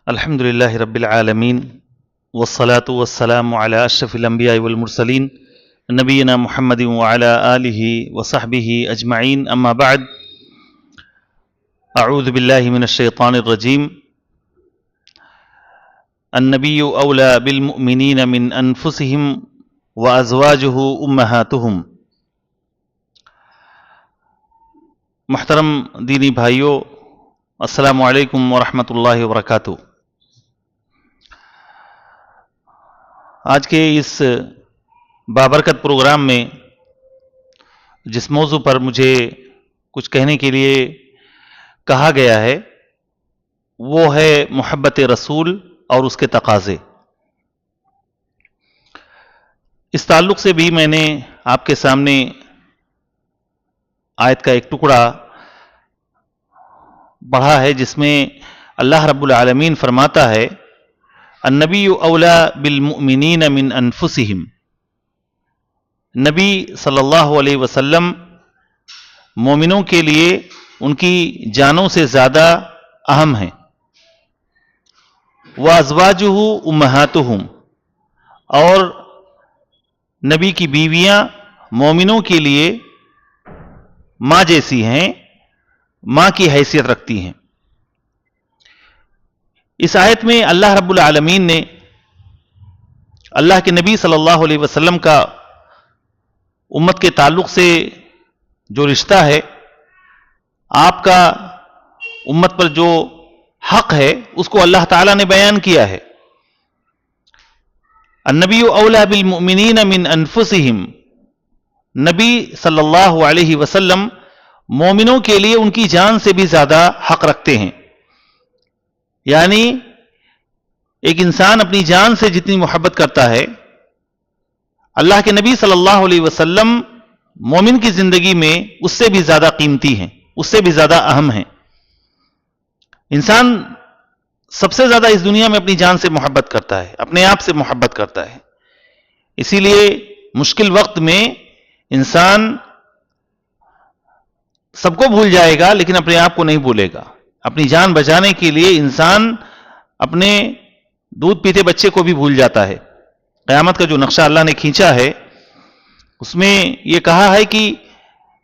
الحمد لله رب العالمين والصلاة والسلام على أشرف الأنبياء والمرسلين نبينا محمد وعلى آله وصحبه أجمعين أما بعد أعوذ بالله من الشيطان الرجيم النبي أولى بالمؤمنين من أنفسهم وأزواجه أمهاتهم. محترم دینی بھائیوں، السلام علیکم ورحمۃ اللہ وبرکاتہ. آج کے اس بابرکت پروگرام میں جس موضوع پر مجھے کچھ کہنے کے لیے کہا گیا ہے وہ ہے محبت رسول اور اس کے تقاضے. اس تعلق سے بھی میں نے آپ کے سامنے آیت کا ایک ٹکڑا پڑھا ہے جس میں اللہ رب العالمین فرماتا ہے النبی اولا بالمؤمنین من انفسہم. نبی صلی اللہ علیہ وسلم مومنوں کے لیے ان کی جانوں سے زیادہ اہم ہیں. وازواجہ امہاتہم، اور نبی کی بیویاں مومنوں کے لیے ماں جیسی ہیں، ماں کی حیثیت رکھتی ہیں. اس آیت میں اللہ رب العالمین نے اللہ کے نبی صلی اللہ علیہ وسلم کا امت کے تعلق سے جو رشتہ ہے، آپ کا امت پر جو حق ہے، اس کو اللہ تعالیٰ نے بیان کیا ہے. النبی اولا بالمؤمنین من انفسہم، نبی صلی اللہ علیہ وسلم مومنوں کے لیے ان کی جان سے بھی زیادہ حق رکھتے ہیں. یعنی ایک انسان اپنی جان سے جتنی محبت کرتا ہے، اللہ کے نبی صلی اللہ علیہ وسلم مومن کی زندگی میں اس سے بھی زیادہ قیمتی ہیں، اس سے بھی زیادہ اہم ہیں. انسان سب سے زیادہ اس دنیا میں اپنی جان سے محبت کرتا ہے، اپنے آپ سے محبت کرتا ہے. اسی لیے مشکل وقت میں انسان سب کو بھول جائے گا لیکن اپنے آپ کو نہیں بھولے گا. اپنی جان بچانے کے لیے انسان اپنے دودھ پیتے بچے کو بھی بھول جاتا ہے. قیامت کا جو نقشہ اللہ نے کھینچا ہے اس میں یہ کہا ہے کہ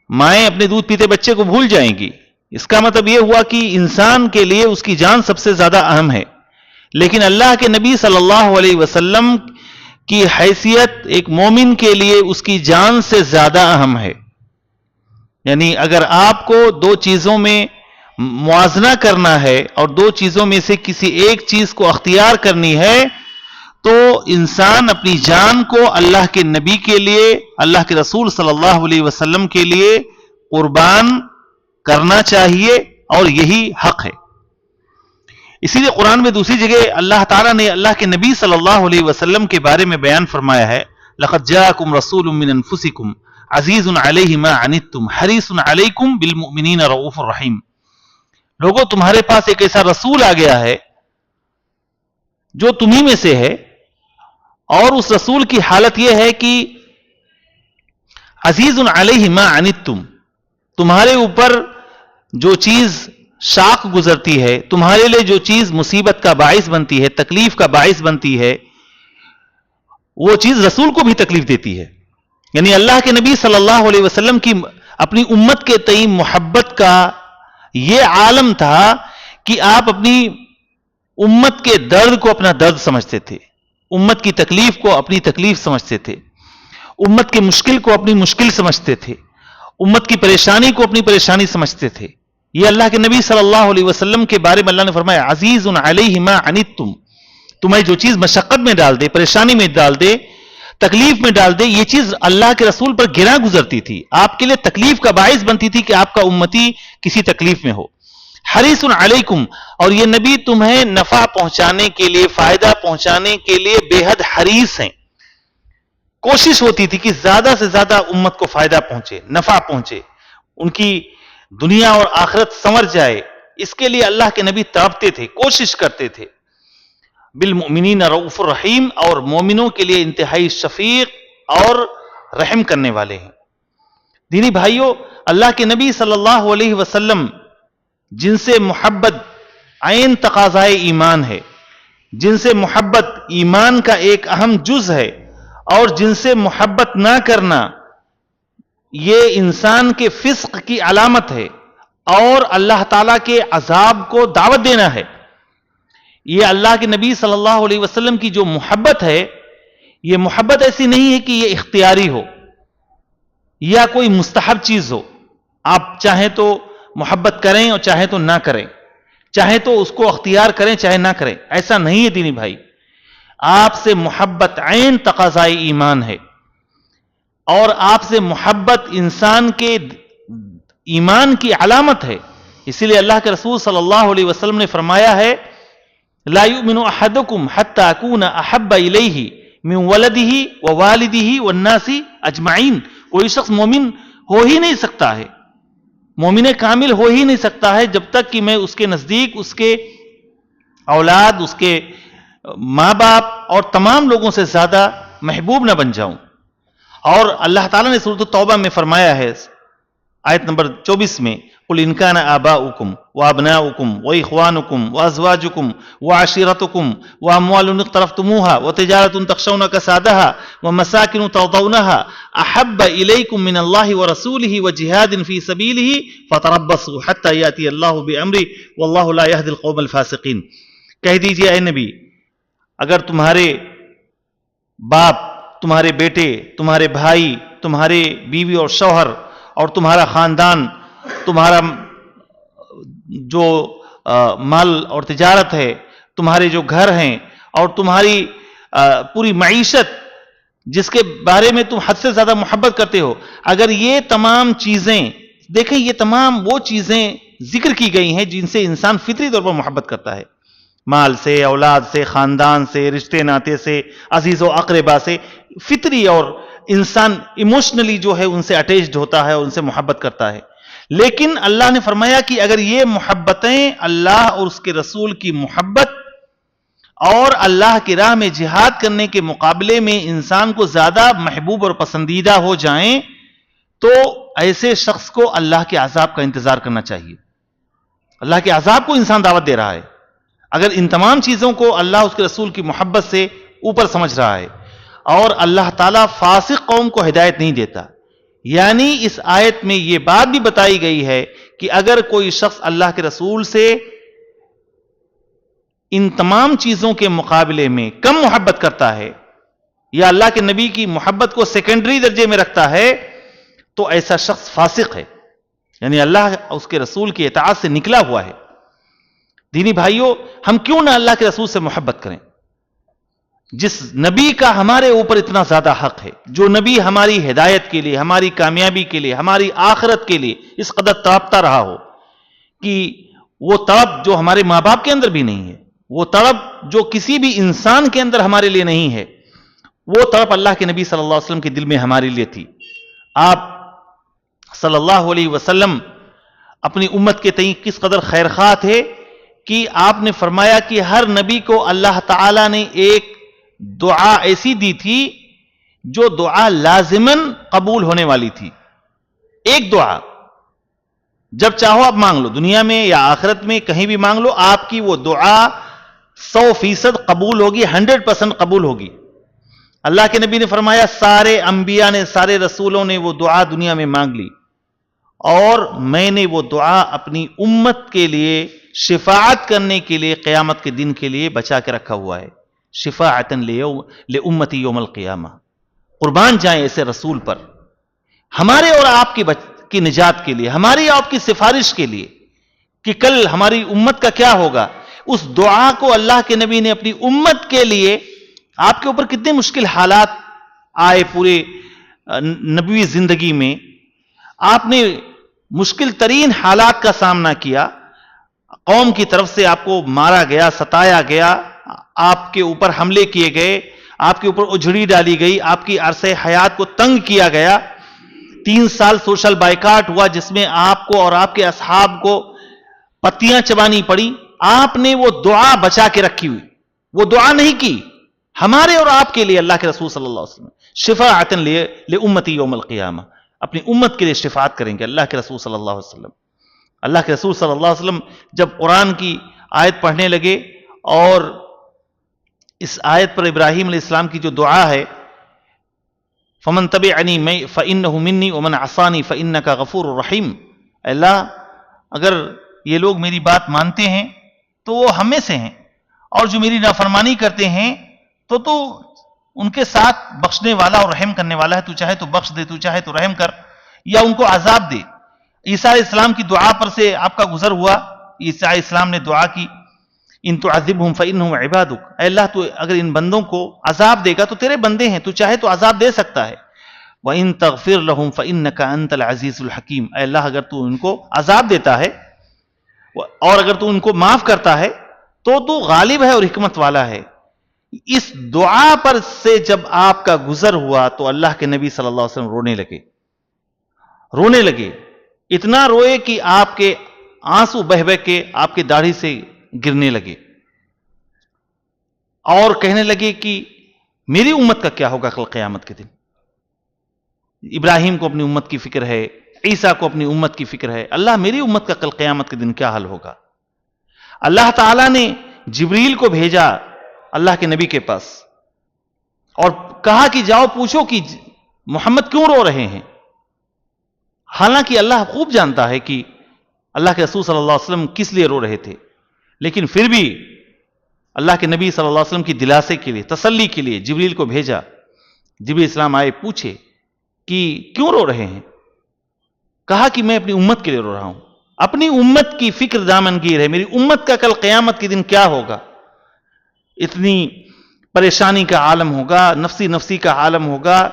مائیں اپنے دودھ پیتے بچے کو بھول جائیں گی. اس کا مطلب یہ ہوا کہ انسان کے لیے اس کی جان سب سے زیادہ اہم ہے، لیکن اللہ کے نبی صلی اللہ علیہ وسلم کی حیثیت ایک مومن کے لیے اس کی جان سے زیادہ اہم ہے. یعنی اگر آپ کو دو چیزوں میں موازنہ کرنا ہے اور دو چیزوں میں سے کسی ایک چیز کو اختیار کرنی ہے تو انسان اپنی جان کو اللہ کے نبی کے لیے، اللہ کے رسول صلی اللہ علیہ وسلم کے لیے قربان کرنا چاہیے، اور یہی حق ہے. اسی لیے قرآن میں دوسری جگہ اللہ تعالیٰ نے اللہ کے نبی صلی اللہ علیہ وسلم کے بارے میں بیان فرمایا ہے لَقَدْ جَاءَكُمْ رَسُولٌ مِّنْ أَنفُسِكُمْ عَزِيزٌ عَلَيْهِ مَا عَنِتُّمْ حَرِيصٌ عَلَيْكُمْ بِالْمُؤْمِنِينَ رَءُوفٌ رَحِيمٌ. لوگوں، تمہارے پاس ایک ایسا رسول آ گیا ہے جو تمہیں میں سے ہے، اور اس رسول کی حالت یہ ہے کہ عزیز علیہ ما عنتم، تمہارے اوپر جو چیز شاق گزرتی ہے، تمہارے لیے جو چیز مصیبت کا باعث بنتی ہے، تکلیف کا باعث بنتی ہے، وہ چیز رسول کو بھی تکلیف دیتی ہے. یعنی اللہ کے نبی صلی اللہ علیہ وسلم کی اپنی امت کے تئیں محبت کا یہ عالم تھا کہ آپ اپنی امت کے درد کو اپنا درد سمجھتے تھے، امت کی تکلیف کو اپنی تکلیف سمجھتے تھے، امت کی مشکل کو اپنی مشکل سمجھتے تھے، امت کی پریشانی کو اپنی پریشانی سمجھتے تھے. یہ اللہ کے نبی صلی اللہ علیہ وسلم کے بارے میں اللہ نے فرمایا عزیز علیہ ما عنتم، تمہیں جو چیز مشقت میں ڈال دے، پریشانی میں ڈال دے، تکلیف میں ڈال دے، یہ چیز اللہ کے رسول پر گراں گزرتی تھی، آپ کے لیے تکلیف کا باعث بنتی تھی کہ آپ کا امتی کسی تکلیف میں ہو. حریص علیکم، اور یہ نبی تمہیں نفع پہنچانے کے لیے، فائدہ پہنچانے کے لیے بے حد حریص ہیں. کوشش ہوتی تھی کہ زیادہ سے زیادہ امت کو فائدہ پہنچے، نفع پہنچے، ان کی دنیا اور آخرت سنور جائے. اس کے لیے اللہ کے نبی تڑپتے تھے، کوشش کرتے تھے. بالمؤمنین رؤوف الرحیم، اور مومنوں کے لیے انتہائی شفیق اور رحم کرنے والے ہیں. دینی بھائیوں، اللہ کے نبی صلی اللہ علیہ وسلم جن سے محبت عین تقاضائے ایمان ہے، جن سے محبت ایمان کا ایک اہم جز ہے، اور جن سے محبت نہ کرنا یہ انسان کے فسق کی علامت ہے اور اللہ تعالیٰ کے عذاب کو دعوت دینا ہے۔ یہ اللہ کے نبی صلی اللہ علیہ وسلم کی جو محبت ہے، یہ محبت ایسی نہیں ہے کہ یہ اختیاری ہو یا کوئی مستحب چیز ہو، آپ چاہیں تو محبت کریں اور چاہیں تو نہ کریں، چاہیں تو اس کو اختیار کریں چاہے نہ کریں، ایسا نہیں ہے دینی بھائی۔ آپ سے محبت عین تقاضائے ایمان ہے، اور آپ سے محبت انسان کے ایمان کی علامت ہے۔ اسی لیے اللہ کے رسول صلی اللہ علیہ وسلم نے فرمایا ہے، لا یؤمن احدکم حتی اکون احب الیہ من ولدہ ووالدہ والناس اجمعین۔ کوئی شخص مومن ہو ہی نہیں سکتا ہے، مومن کامل ہو ہی نہیں سکتا ہے جب تک کہ میں اس کے نزدیک اس کے اولاد، اس کے ماں باپ اور تمام لوگوں سے زیادہ محبوب نہ بن جاؤں۔ اور اللہ تعالیٰ نے سورۃ التوبہ میں فرمایا ہے آیت نمبر 24 میں، قل ان کان آباؤکم وابناؤکم واخوانکم وازواجکم وعشیرتکم واموال اقترفتموها وتجارۃ تخشون کسادها ومساکن ترضونها احب الیکم من اللہ ورسولہ وجہاد فی سبیلہ فتربصوا حتی یاتی اللہ بامرہ واللہ لا یہدی القوم الفاسقین۔ کہہ دیجئے اے نبی، اگر تمہارے باپ، تمہارے بیٹے، تمہارے بھائی، تمہارے بیوی اور شوہر اور تمہارا خاندان، تمہارا جو مال اور تجارت ہے، تمہارے جو گھر ہیں اور تمہاری پوری معیشت جس کے بارے میں تم حد سے زیادہ محبت کرتے ہو، اگر یہ تمام چیزیں، دیکھیں یہ تمام وہ چیزیں ذکر کی گئی ہیں جن سے انسان فطری طور پر محبت کرتا ہے، مال سے، اولاد سے، خاندان سے، رشتے ناتے سے، عزیز و اقربا سے، فطری، اور انسان ایموشنلی جو ہے ان سے اٹیچڈ ہوتا ہے اور ان سے محبت کرتا ہے۔ لیکن اللہ نے فرمایا کہ اگر یہ محبتیں اللہ اور اس کے رسول کی محبت اور اللہ کی راہ میں جہاد کرنے کے مقابلے میں انسان کو زیادہ محبوب اور پسندیدہ ہو جائیں، تو ایسے شخص کو اللہ کے عذاب کا انتظار کرنا چاہیے۔ اللہ کے عذاب کو انسان دعوت دے رہا ہے اگر ان تمام چیزوں کو اللہ اس کے رسول کی محبت سے اوپر سمجھ رہا ہے، اور اللہ تعالیٰ فاسق قوم کو ہدایت نہیں دیتا۔ یعنی اس آیت میں یہ بات بھی بتائی گئی ہے کہ اگر کوئی شخص اللہ کے رسول سے ان تمام چیزوں کے مقابلے میں کم محبت کرتا ہے یا اللہ کے نبی کی محبت کو سیکنڈری درجے میں رکھتا ہے، تو ایسا شخص فاسق ہے، یعنی اللہ اس کے رسول کی اطاعت سے نکلا ہوا ہے۔ دینی بھائیوں، ہم کیوں نہ اللہ کے رسول سے محبت کریں، جس نبی کا ہمارے اوپر اتنا زیادہ حق ہے، جو نبی ہماری ہدایت کے لیے، ہماری کامیابی کے لیے، ہماری آخرت کے لیے اس قدر تڑپتا رہا ہو کہ وہ تڑپ جو ہمارے ماں باپ کے اندر بھی نہیں ہے، وہ تڑپ جو کسی بھی انسان کے اندر ہمارے لیے نہیں ہے، وہ تڑپ اللہ کے نبی صلی اللہ علیہ وسلم کے دل میں ہمارے لیے تھی۔ آپ صلی اللہ علیہ وسلم اپنی امت کے تئیں کس قدر خیرخواہ تھے کہ آپ نے فرمایا کہ ہر نبی کو اللہ تعالیٰ نے ایک دعا ایسی دی تھی جو دعا لازماً قبول ہونے والی تھی۔ ایک دعا جب چاہو آپ مانگ لو، دنیا میں یا آخرت میں کہیں بھی مانگ لو، آپ کی وہ دعا 100% قبول ہوگی، 100% قبول ہوگی۔ اللہ کے نبی نے فرمایا سارے انبیاء نے، سارے رسولوں نے وہ دعا دنیا میں مانگ لی، اور میں نے وہ دعا اپنی امت کے لیے شفاعت کرنے کے لیے قیامت کے دن کے لیے بچا کے رکھا ہوا ہے۔ شفاعتن لامتی یوم القیامہ، قربان جائیں ایسے رسول پر، ہمارے اور آپ کی نجات کے لیے، ہماری اور آپ کی سفارش کے لیے کہ کل ہماری امت کا کیا ہوگا۔ اس دعا کو اللہ کے نبی نے اپنی امت کے لیے، آپ کے اوپر کتنے مشکل حالات آئے پورے نبوی زندگی میں، آپ نے مشکل ترین حالات کا سامنا کیا، قوم کی طرف سے آپ کو مارا گیا، ستایا گیا، آپ کے اوپر حملے کیے گئے، آپ کے اوپر اجڑی ڈالی گئی، آپ کی عرصہ حیات کو تنگ کیا گیا، 3 سال سوشل بائیکاٹ ہوا جس میں آپ کو اور آپ کے اصحاب کو پتیاں چبانی پڑی، آپ نے وہ دعا بچا کے رکھی ہوئی، وہ دعا نہیں کی ہمارے اور آپ کے لیے۔ اللہ کے رسول صلی اللہ علیہ وسلم شفاعتن لامتی یوم القیامہ، اپنی امت کے لیے شفاعت کریں گے اللہ کے رسول صلی اللہ علیہ وسلم۔ اللہ کے رسول صلی اللہ علیہ وسلم جب قرآن کی آیت پڑھنے لگے، اور اس آیت پر ابراہیم علیہ السلام کی جو دعا ہے، فمن تبعنی فإنہ منی ومن عصانی فإنک غفور رحیم، اللہ اگر یہ لوگ میری بات مانتے ہیں تو وہ ہم میں سے ہیں، اور جو میری نافرمانی کرتے ہیں تو ان کے ساتھ بخشنے والا اور رحم کرنے والا ہے، تو چاہے تو بخش دے، تو چاہے تو رحم کر، یا ان کو عذاب دے۔ عیسیٰ علیہ السلام کی دعا پر سے آپ کا گزر ہوا، عیسیٰ علیہ السلام نے دعا کی، ان تعذبہم فإنہم عبادک، اے اللہ تو اگر ان بندوں کو عذاب دے گا تو تیرے بندے ہیں، تو چاہے تو عذاب دے سکتا ہے۔ وَإِن تَغْفِرْ لَهُمْ فَإِنَّكَ أَنْتَ الْعَزِيزُ الْحَكِيمُ، اے اللہ اگر تو ان کو عذاب دیتا ہے اور اگر تو ان کو معاف کرتا ہے تو غالب ہے اور حکمت والا ہے۔ اس دعا پر سے جب آپ کا گزر ہوا تو اللہ کے نبی صلی اللہ علیہ وسلم رونے لگے، اتنا روئے کہ آپ کے آنسو بہ بہ کے آپ کے داڑھی سے گرنے لگے، اور کہنے لگے کہ میری امت کا کیا ہوگا کل قیامت کے دن۔ ابراہیم کو اپنی امت کی فکر ہے، عیسیٰ کو اپنی امت کی فکر ہے، اللہ میری امت کا کل قیامت کے دن کیا حل ہوگا۔ اللہ تعالیٰ نے جبریل کو بھیجا اللہ کے نبی کے پاس اور کہا کہ جاؤ پوچھو کہ محمد کیوں رو رہے ہیں۔ حالانکہ اللہ خوب جانتا ہے کہ اللہ کے رسول صلی اللہ علیہ وسلم کس لیے رو رہے تھے، لیکن پھر بھی اللہ کے نبی صلی اللہ علیہ وسلم کی دلاسے کے لیے، تسلی کے لیے جبریل کو بھیجا۔ جبریل اسلام آئے، پوچھے کہ کیوں رو رہے ہیں؟ کہا کہ میں اپنی امت کے لیے رو رہا ہوں، اپنی امت کی فکر دامنگیر ہے، میری امت کا کل قیامت کے دن کیا ہوگا، اتنی پریشانی کا عالم ہوگا، نفسی کا عالم ہوگا،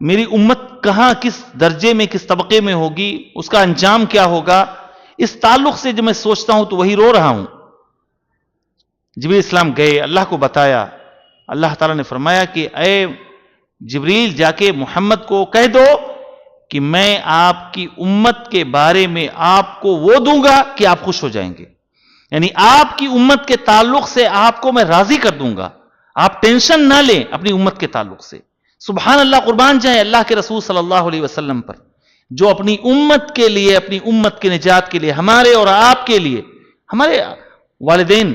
میری امت کہاں، کس درجے میں، کس طبقے میں ہوگی، اس کا انجام کیا ہوگا، اس تعلق سے جب میں سوچتا ہوں تو وہی رو رہا ہوں۔ جبریل اسلام گئے، اللہ کو بتایا، اللہ تعالیٰ نے فرمایا کہ اے جبریل جا کے محمد کو کہہ دو کہ میں آپ کی امت کے بارے میں آپ کو وہ دوں گا کہ آپ خوش ہو جائیں گے، یعنی آپ کی امت کے تعلق سے آپ کو میں راضی کر دوں گا، آپ ٹینشن نہ لیں اپنی امت کے تعلق سے۔ سبحان اللہ، قربان جائیں اللہ کے رسول صلی اللہ علیہ وسلم پر، جو اپنی امت کے لیے، اپنی امت کے نجات کے لیے، ہمارے اور آپ کے لیے، ہمارے والدین،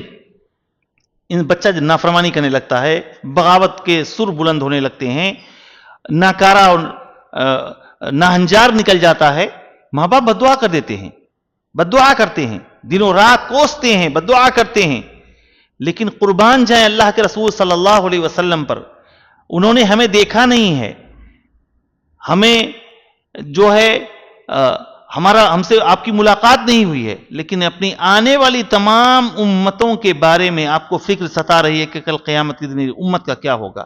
ان بچہ جب نافرمانی کرنے لگتا ہے، بغاوت کے سر بلند ہونے لگتے ہیں، ناکارہ اور ناہنجار نکل جاتا ہے، ماں باپ بددعا کر دیتے ہیں، بددعا کرتے ہیں، دنوں رات کوستے ہیں، بددعا کرتے ہیں، لیکن قربان جائیں اللہ کے رسول صلی اللہ علیہ وسلم پر، انہوں نے ہمیں دیکھا نہیں ہے، ہمیں جو ہے ہم سے آپ کی ملاقات نہیں ہوئی ہے، لیکن اپنی آنے والی تمام امتوں کے بارے میں آپ کو فکر ستا رہی ہے کہ کل قیامت کے دن امت کا کیا ہوگا۔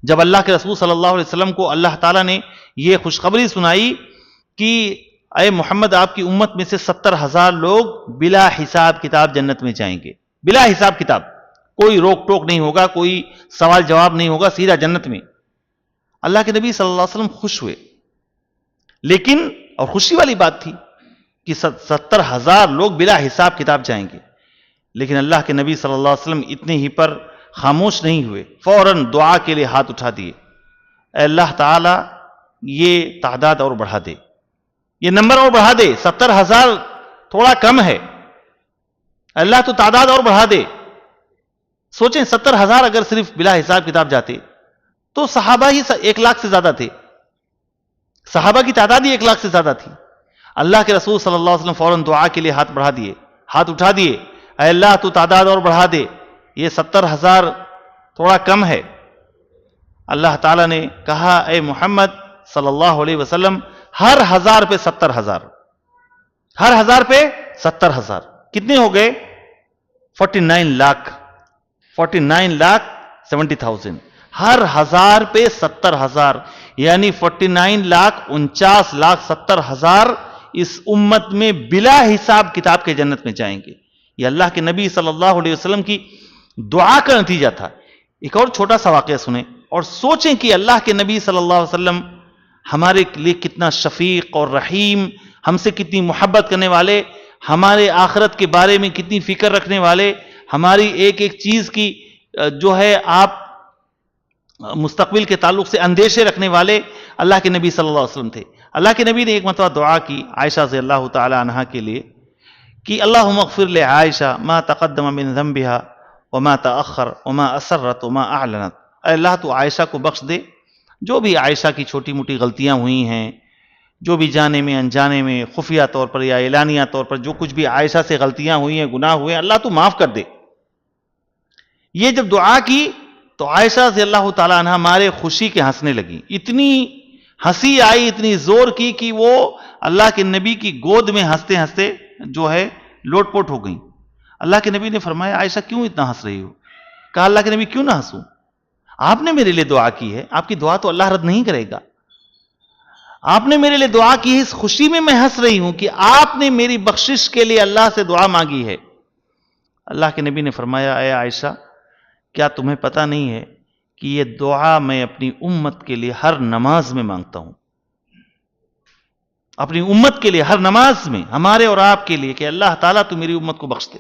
جب اللہ کے رسول صلی اللہ علیہ وسلم کو اللہ تعالیٰ نے یہ خوشخبری سنائی کہ اے محمد آپ کی امت میں سے 70,000 لوگ بلا حساب کتاب جنت میں جائیں گے، بلا حساب کتاب، کوئی روک ٹوک نہیں ہوگا، کوئی سوال جواب نہیں ہوگا، سیدھا جنت میں۔ اللہ کے نبی صلی اللہ علیہ وسلم خوش ہوئے، لیکن اور خوشی والی بات تھی کہ 70,000 لوگ بلا حساب کتاب جائیں گے، لیکن اللہ کے نبی صلی اللہ علیہ وسلم اتنے ہی پر خاموش نہیں ہوئے، فوراً دعا کے لیے ہاتھ اٹھا دیے، اے اللہ تعالی یہ تعداد اور بڑھا دے، یہ نمبر اور بڑھا دے، 70,000 تھوڑا کم ہے، اللہ تو تعداد اور بڑھا دے۔ سوچیں 70,000 اگر صرف بلا حساب کتاب جاتے تو صحابہ ہی 1,00,000 سے زیادہ تھے، صحابہ کی تعداد ہی 1,00,000 سے زیادہ تھی۔ اللہ کے رسول صلی اللہ علیہ وسلم فوراً دعا کے لیے ہاتھ بڑھا دیے، ہاتھ اٹھا دیے، اے اللہ تو تعداد اور بڑھا دے، یہ 70,000 تھوڑا کم ہے۔ اللہ تعالیٰ نے کہا اے محمد صلی اللہ علیہ وسلم ہر 1,000 پہ 70,000، ہر 1,000 پہ 70,000، کتنے ہو گئے؟ 49,70,000، ہر 1,000 پہ 70,000، یعنی 49,49,70,000 اس امت میں بلا حساب کتاب کے جنت میں جائیں گے۔ یہ اللہ کے نبی صلی اللہ علیہ وسلم کی دعا کا نتیجہ تھا۔ ایک اور چھوٹا سا واقعہ سنیں اور سوچیں کہ اللہ کے نبی صلی اللہ علیہ وسلم ہمارے لیے کتنا شفیق اور رحیم، ہم سے کتنی محبت کرنے والے، ہمارے آخرت کے بارے میں کتنی فکر رکھنے والے، ہماری ایک ایک چیز کی جو ہے آپ مستقبل کے تعلق سے اندیشے رکھنے والے اللہ کے نبی صلی اللہ علیہ وسلم تھے۔ اللہ کے نبی نے ایک مرتبہ دعا کی عائشہ رضی اللہ تعالی عنہا کے لیے کہ اللہم اغفر لعائشہ ما تقدم من ذنبها وما تأخر وما اسرت وما اعلنت، اے اللہ تو عائشہ کو بخش دے جو بھی عائشہ کی چھوٹی موٹی غلطیاں ہوئی ہیں، جو بھی جانے میں انجانے میں خفیہ طور پر یا اعلانیہ طور پر جو کچھ بھی عائشہ سے غلطیاں ہوئی ہیں، گناہ ہوئے ہیں، اللہ تو معاف کر دے۔ یہ جب دعا کی تو عائشہ رضی اللہ تعالیٰ عنہ مارے خوشی کے ہنسنے لگی، اتنی ہنسی آئی، اتنی زور کی کہ وہ اللہ کے نبی کی گود میں ہنستے ہنستے جو ہے لوٹ پوٹ ہو گئی۔ اللہ کے نبی نے فرمایا عائشہ کیوں اتنا ہنس رہی ہو؟ کہا اللہ کے نبی کیوں نہ ہنسوں، آپ نے میرے لیے دعا کی ہے، آپ کی دعا تو اللہ رد نہیں کرے گا، آپ نے میرے لیے دعا کی ہے، اس خوشی میں میں ہنس رہی ہوں کہ آپ نے میری بخشش کے لیے اللہ سے دعا مانگی ہے۔ اللہ کے نبی نے فرمایا اے عائشہ کیا تمہیں پتہ نہیں ہے کہ یہ دعا میں اپنی امت کے لیے ہر نماز میں مانگتا ہوں، اپنی امت کے لیے ہر نماز میں، ہمارے اور آپ کے لیے، کہ اللہ تعالیٰ تو میری امت کو بخش دے۔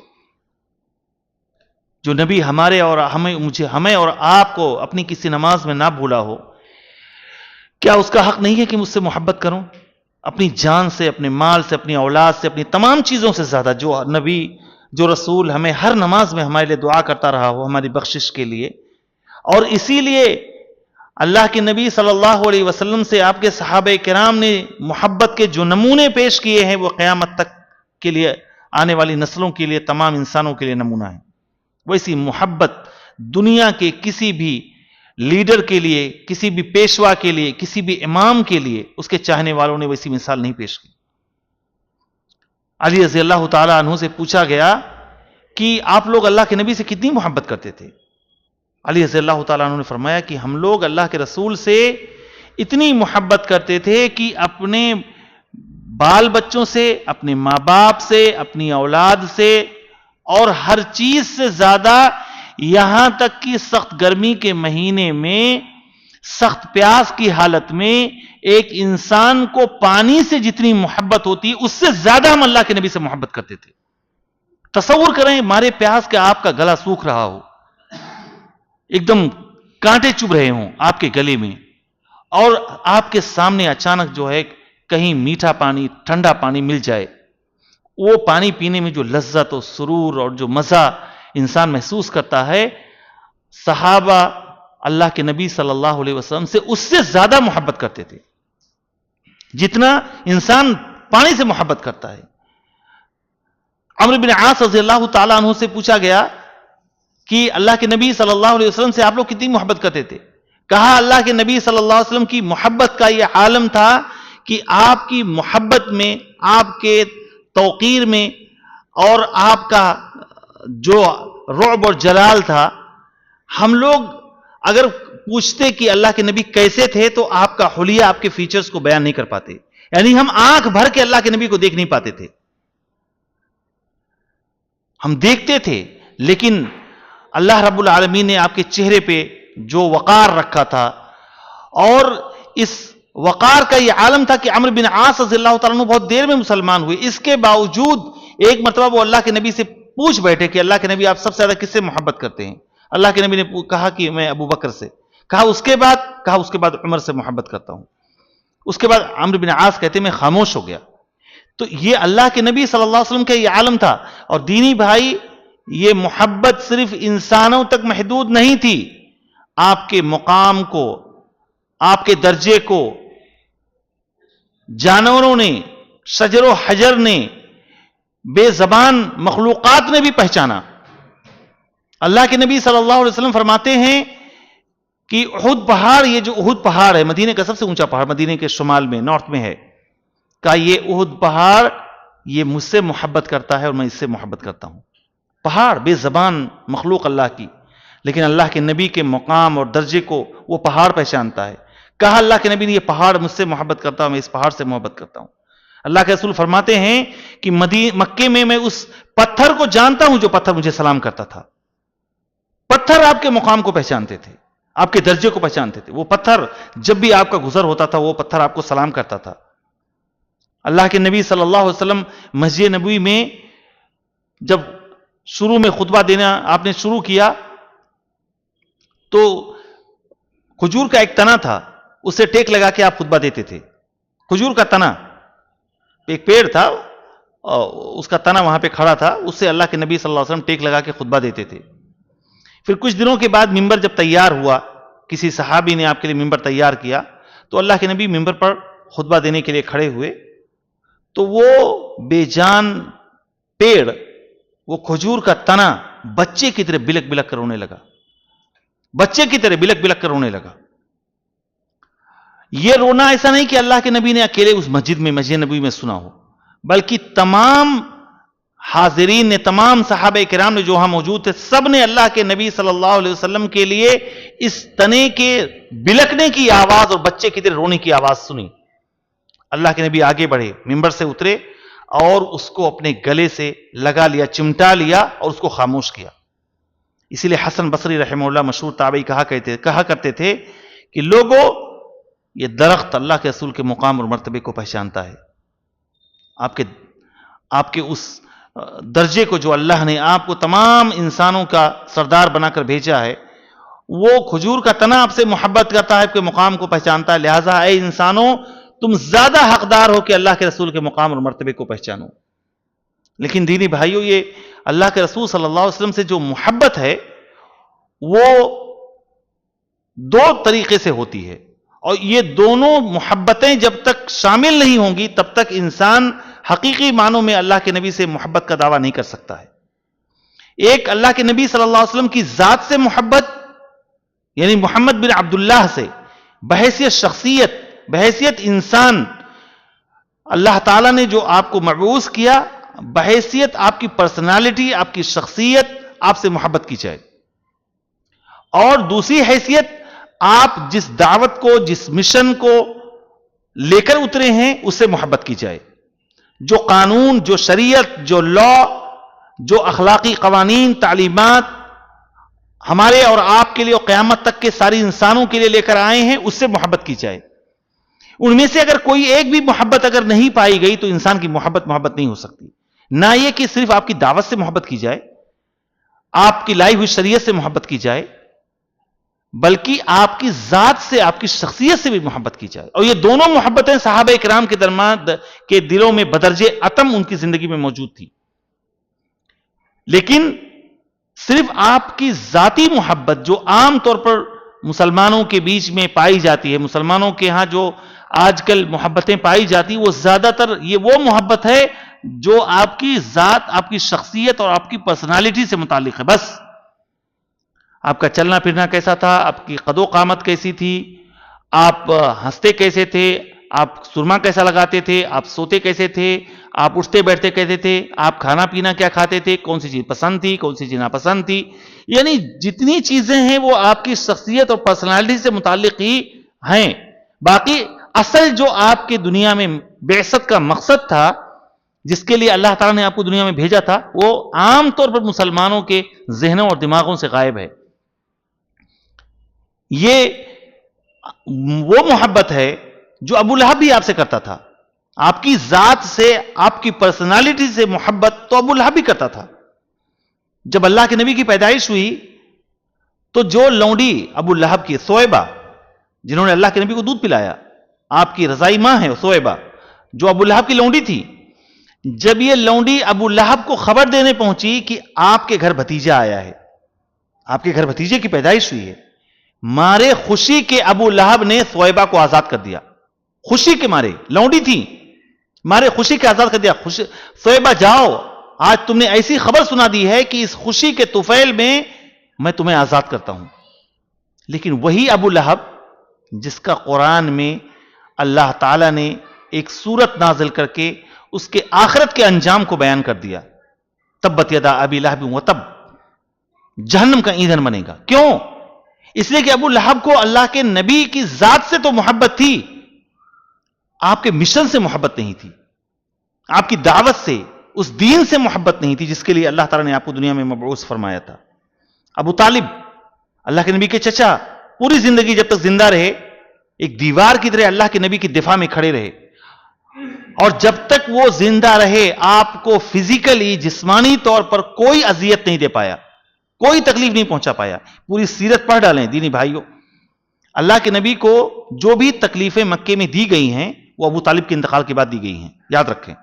جو نبی ہمیں اور آپ کو اپنی کسی نماز میں نہ بھولا ہو، کیا اس کا حق نہیں ہے کہ مجھ سے محبت کروں؟ اپنی جان سے، اپنے مال سے، اپنی اولاد سے، اپنی تمام چیزوں سے زیادہ جو نبی، جو رسول ہمیں ہر نماز میں ہمارے لیے دعا کرتا رہا ہو ہماری بخشش کے لیے، اور اسی لیے اللہ کے نبی صلی اللہ علیہ وسلم سے آپ کے صحابہ کرام نے محبت کے جو نمونے پیش کیے ہیں وہ قیامت تک کے لیے، آنے والی نسلوں کے لیے، تمام انسانوں کے لیے نمونہ ہے۔ ویسی محبت دنیا کے کسی بھی لیڈر کے لیے، کسی بھی پیشوا کے لیے، کسی بھی امام کے لیے اس کے چاہنے والوں نے ویسی مثال نہیں پیش کی۔ علی رضی اللہ تعالیٰ عنہ سے پوچھا گیا کہ آپ لوگ اللہ کے نبی سے کتنی محبت کرتے تھے؟ علی رضی اللہ تعالیٰ عنہ نے فرمایا کہ ہم لوگ اللہ کے رسول سے اتنی محبت کرتے تھے کہ اپنے بال بچوں سے، اپنے ماں باپ سے، اپنی اولاد سے، اور ہر چیز سے زیادہ، یہاں تک کہ سخت گرمی کے مہینے میں، سخت پیاس کی حالت میں ایک انسان کو پانی سے جتنی محبت ہوتی اس سے زیادہ ہم اللہ کے نبی سے محبت کرتے تھے۔ تصور کریں مارے پیاس کے آپ کا گلا سوکھ رہا ہو، ایک دم کانٹے چبھ رہے ہوں آپ کے گلے میں، اور آپ کے سامنے اچانک جو ہے کہیں میٹھا پانی، ٹھنڈا پانی مل جائے، وہ پانی پینے میں جو لذت و سرور اور جو مزہ انسان محسوس کرتا ہے، صحابہ اللہ کے نبی صلی اللہ علیہ وسلم سے اس سے زیادہ محبت کرتے تھے جتنا انسان پانی سے محبت کرتا ہے۔ عمرو بن عاص رضی اللہ تعالیٰ عنہ سے پوچھا گیا کہ اللہ کے نبی صلی اللہ علیہ وسلم سے آپ لوگ کتنی محبت کرتے تھے؟ کہا اللہ کے نبی صلی اللہ علیہ وسلم کی محبت کا یہ عالم تھا کہ آپ کی محبت میں، آپ کے توقیر میں، اور آپ کا جو رعب اور جلال تھا، ہم لوگ اگر پوچھتے کہ اللہ کے نبی کیسے تھے تو آپ کا حلیہ، آپ کے فیچرز کو بیان نہیں کر پاتے، یعنی ہم آنکھ بھر کے اللہ کے نبی کو دیکھ نہیں پاتے تھے۔ ہم دیکھتے تھے لیکن اللہ رب العالمین نے آپ کے چہرے پہ جو وقار رکھا تھا، اور اس وقار کا یہ عالم تھا کہ عمرو بن عاص رضی اللہ تعالیٰ عنہ بہت دیر میں مسلمان ہوئے، اس کے باوجود ایک مرتبہ وہ اللہ کے نبی سے پوچھ بیٹھے کہ اللہ کے نبی آپ سب سے زیادہ کس سے محبت کرتے ہیں؟ اللہ کے نبی نے کہا کہ میں ابو بکر سے۔ کہا اس کے بعد عمر سے محبت کرتا ہوں۔ اس کے بعد عمرو بن عاص کہتے میں خاموش ہو گیا۔ تو یہ اللہ کے نبی صلی اللہ علیہ وسلم کا یہ عالم تھا۔ اور دینی بھائی، یہ محبت صرف انسانوں تک محدود نہیں تھی، آپ کے مقام کو، آپ کے درجے کو جانوروں نے، شجر و حجر نے، بے زبان مخلوقات نے بھی پہچانا۔ اللہ کے نبی صلی اللہ علیہ وسلم فرماتے ہیں کہ احد پہاڑ، یہ جو احد پہاڑ ہے مدینے کا سب سے اونچا پہاڑ، مدینے کے شمال میں، نارتھ میں ہے، کہ یہ احد پہاڑ یہ مجھ سے محبت کرتا ہے اور میں اس سے محبت کرتا ہوں۔ پہاڑ بے زبان مخلوق اللہ کی، لیکن اللہ کے نبی کے مقام اور درجے کو وہ پہاڑ پہچانتا ہے۔ کہا اللہ کے نبی نے یہ پہاڑ مجھ سے محبت کرتا ہوں، میں اس پہاڑ سے محبت کرتا ہوں۔ اللہ کے رسول فرماتے ہیں کہ مکے میں اس پتھر کو جانتا ہوں جو پتھر مجھے سلام کرتا تھا۔ پتھر آپ کے مقام کو پہچانتے تھے، آپ کے درجے کو پہچانتے تھے۔ وہ پتھر جب بھی آپ کا گزر ہوتا تھا وہ پتھر آپ کو سلام کرتا تھا۔ اللہ کے نبی صلی اللہ علیہ وسلم مسجد نبوی میں جب شروع میں خطبہ دینا آپ نے شروع کیا تو کھجور کا ایک تنا تھا، اسے ٹیک لگا کے آپ خطبہ دیتے تھے۔ کھجور کا تنا، ایک پیڑ تھا، اس کا تنا وہاں پہ کھڑا تھا، اس سے اللہ کے نبی صلی اللہ علیہ وسلم ٹیک لگا کے خطبہ دیتے تھے. پھر کچھ دنوں کے بعد ممبر جب تیار ہوا، کسی صحابی نے آپ کے لیے ممبر تیار کیا، تو اللہ کے نبی ممبر پر خطبہ دینے کے لیے کھڑے ہوئے، تو وہ بے جان پیڑ، وہ کھجور کا تنا بچے کی طرح بلک بلک کر رونے لگا، بچے کی طرح بلک بلک کر رونے لگا. یہ رونا ایسا نہیں کہ اللہ کے نبی نے اکیلے اس مسجد نبی میں سنا ہو، بلکہ تمام حاضرین نے، تمام صحابہ کرام نے جو وہاں موجود تھے، سب نے اللہ کے نبی صلی اللہ علیہ وسلم کے لیے اس تنے کے بلکنے کی آواز اور بچے کی طرح رونے کی آواز سنی. اللہ کے نبی آگے بڑھے، ممبر سے اترے اور اس کو اپنے گلے سے لگا لیا، چمٹا لیا اور اس کو خاموش کیا. اسی لیے حسن بصری رحمہ اللہ مشہور تابعی کہا کرتے تھے کہ لوگوں، یہ درخت اللہ کے رسول کے مقام اور مرتبے کو پہچانتا ہے. آپ کے اس درجے کو جو اللہ نے آپ کو تمام انسانوں کا سردار بنا کر بھیجا ہے، وہ کھجور کا تنا آپ سے محبت کرتا ہے، آپ کے مقام کو پہچانتا ہے. لہٰذا اے انسانوں، تم زیادہ حقدار ہو کہ اللہ کے رسول کے مقام اور مرتبے کو پہچانو. لیکن دینی بھائیوں، یہ اللہ کے رسول صلی اللہ علیہ وسلم سے جو محبت ہے وہ دو طریقے سے ہوتی ہے، اور یہ دونوں محبتیں جب تک شامل نہیں ہوں گی تب تک انسان حقیقی معنوں میں اللہ کے نبی سے محبت کا دعویٰ نہیں کر سکتا ہے. ایک اللہ کے نبی صلی اللہ علیہ وسلم کی ذات سے محبت، یعنی محمد بن عبداللہ سے بحیثیت شخصیت، بحیثیت انسان، اللہ تعالیٰ نے جو آپ کو مبعوث کیا، بحیثیت آپ کی پرسنالٹی، آپ کی شخصیت، آپ سے محبت کی جائے. اور دوسری حیثیت، آپ جس دعوت کو، جس مشن کو لے کر اترے ہیں اس سے محبت کی جائے. جو قانون، جو شریعت، جو لا، جو اخلاقی قوانین، تعلیمات ہمارے اور آپ کے لیے اور قیامت تک کے ساری انسانوں کے لیے لے کر آئے ہیں، اس سے محبت کی جائے. ان میں سے اگر کوئی ایک بھی محبت اگر نہیں پائی گئی تو انسان کی محبت نہیں ہو سکتی. نہ یہ کہ صرف آپ کی دعوت سے محبت کی جائے، آپ کی لائی ہوئی شریعت سے محبت کی جائے، بلکہ آپ کی ذات سے، آپ کی شخصیت سے بھی محبت کی جائے. اور یہ دونوں محبتیں صحابہ کرام کے درمیان کے دلوں میں بدرجے اتم ان کی زندگی میں موجود تھی. لیکن صرف آپ کی ذاتی محبت جو عام طور پر مسلمانوں کے بیچ میں پائی جاتی ہے، مسلمانوں کے ہاں جو آج کل محبتیں پائی جاتی، وہ زیادہ تر یہ وہ محبت ہے جو آپ کی ذات، آپ کی شخصیت اور آپ کی پرسنالٹی سے متعلق ہے. بس آپ کا چلنا پھرنا کیسا تھا، آپ کی قد و قامت کیسی تھی، آپ ہنستے کیسے تھے، آپ سرما کیسا لگاتے تھے، آپ سوتے کیسے تھے، آپ اٹھتے بیٹھتے کیسے تھے، آپ کھانا پینا کیا کھاتے تھے، کون سی چیز پسند تھی، کون سی چیز ناپسند تھی، یعنی جتنی چیزیں ہیں وہ آپ کی شخصیت اور پرسنالٹی سے متعلق ہی ہیں. باقی اصل جو آپ کے دنیا میں بعثت کا مقصد تھا، جس کے لیے اللہ تعالیٰ نے آپ کو دنیا میں بھیجا تھا، وہ عام طور پر مسلمانوں کے ذہنوں اور دماغوں سے غائب ہے. یہ وہ محبت ہے جو ابو لہب بھی آپ سے کرتا تھا. آپ کی ذات سے، آپ کی پرسنالٹی سے محبت تو ابو لہب بھی کرتا تھا. جب اللہ کے نبی کی پیدائش ہوئی تو جو لونڈی ابو لہب کی سویبہ، جنہوں نے اللہ کے نبی کو دودھ پلایا، آپ کی رضائی ماں ہے سویبہ، جو ابو لہب کی لونڈی تھی، جب یہ لونڈی ابو لہب کو خبر دینے پہنچی کہ آپ کے گھر بھتیجا آیا ہے، آپ کے گھر بھتیجے کی پیدائش ہوئی ہے، مارے خوشی کے ابو لہب نے سویبہ کو آزاد کر دیا. خوشی کے مارے، لونڈی تھی، مارے خوشی کے آزاد کر دیا. سویبہ جاؤ، آج تم نے ایسی خبر سنا دی ہے کہ اس خوشی کے طفیل میں تمہیں آزاد کرتا ہوں. لیکن وہی ابو لہب جس کا قرآن میں اللہ تعالیٰ نے ایک سورت نازل کر کے اس کے آخرت کے انجام کو بیان کر دیا، تبت یدا ابی لہب وتب، جہنم کا ایندھن بنے گا. کیوں؟ اس لیے کہ ابو لہب کو اللہ کے نبی کی ذات سے تو محبت تھی، آپ کے مشن سے محبت نہیں تھی، آپ کی دعوت سے، اس دین سے محبت نہیں تھی جس کے لیے اللہ تعالیٰ نے آپ کو دنیا میں مبعوث فرمایا تھا. ابو طالب اللہ کے نبی کے چچا پوری زندگی جب تک زندہ رہے ایک دیوار کی طرح اللہ کے نبی کی دفاع میں کھڑے رہے، اور جب تک وہ زندہ رہے آپ کو فزیکلی، جسمانی طور پر کوئی اذیت نہیں دے پایا، کوئی تکلیف نہیں پہنچا پایا. پوری سیرت پڑھ ڈالیں دینی بھائیوں، اللہ کے نبی کو جو بھی تکلیفیں مکے میں دی گئی ہیں وہ ابو طالب کے انتقال کے بعد دی گئی ہیں، یاد رکھیں.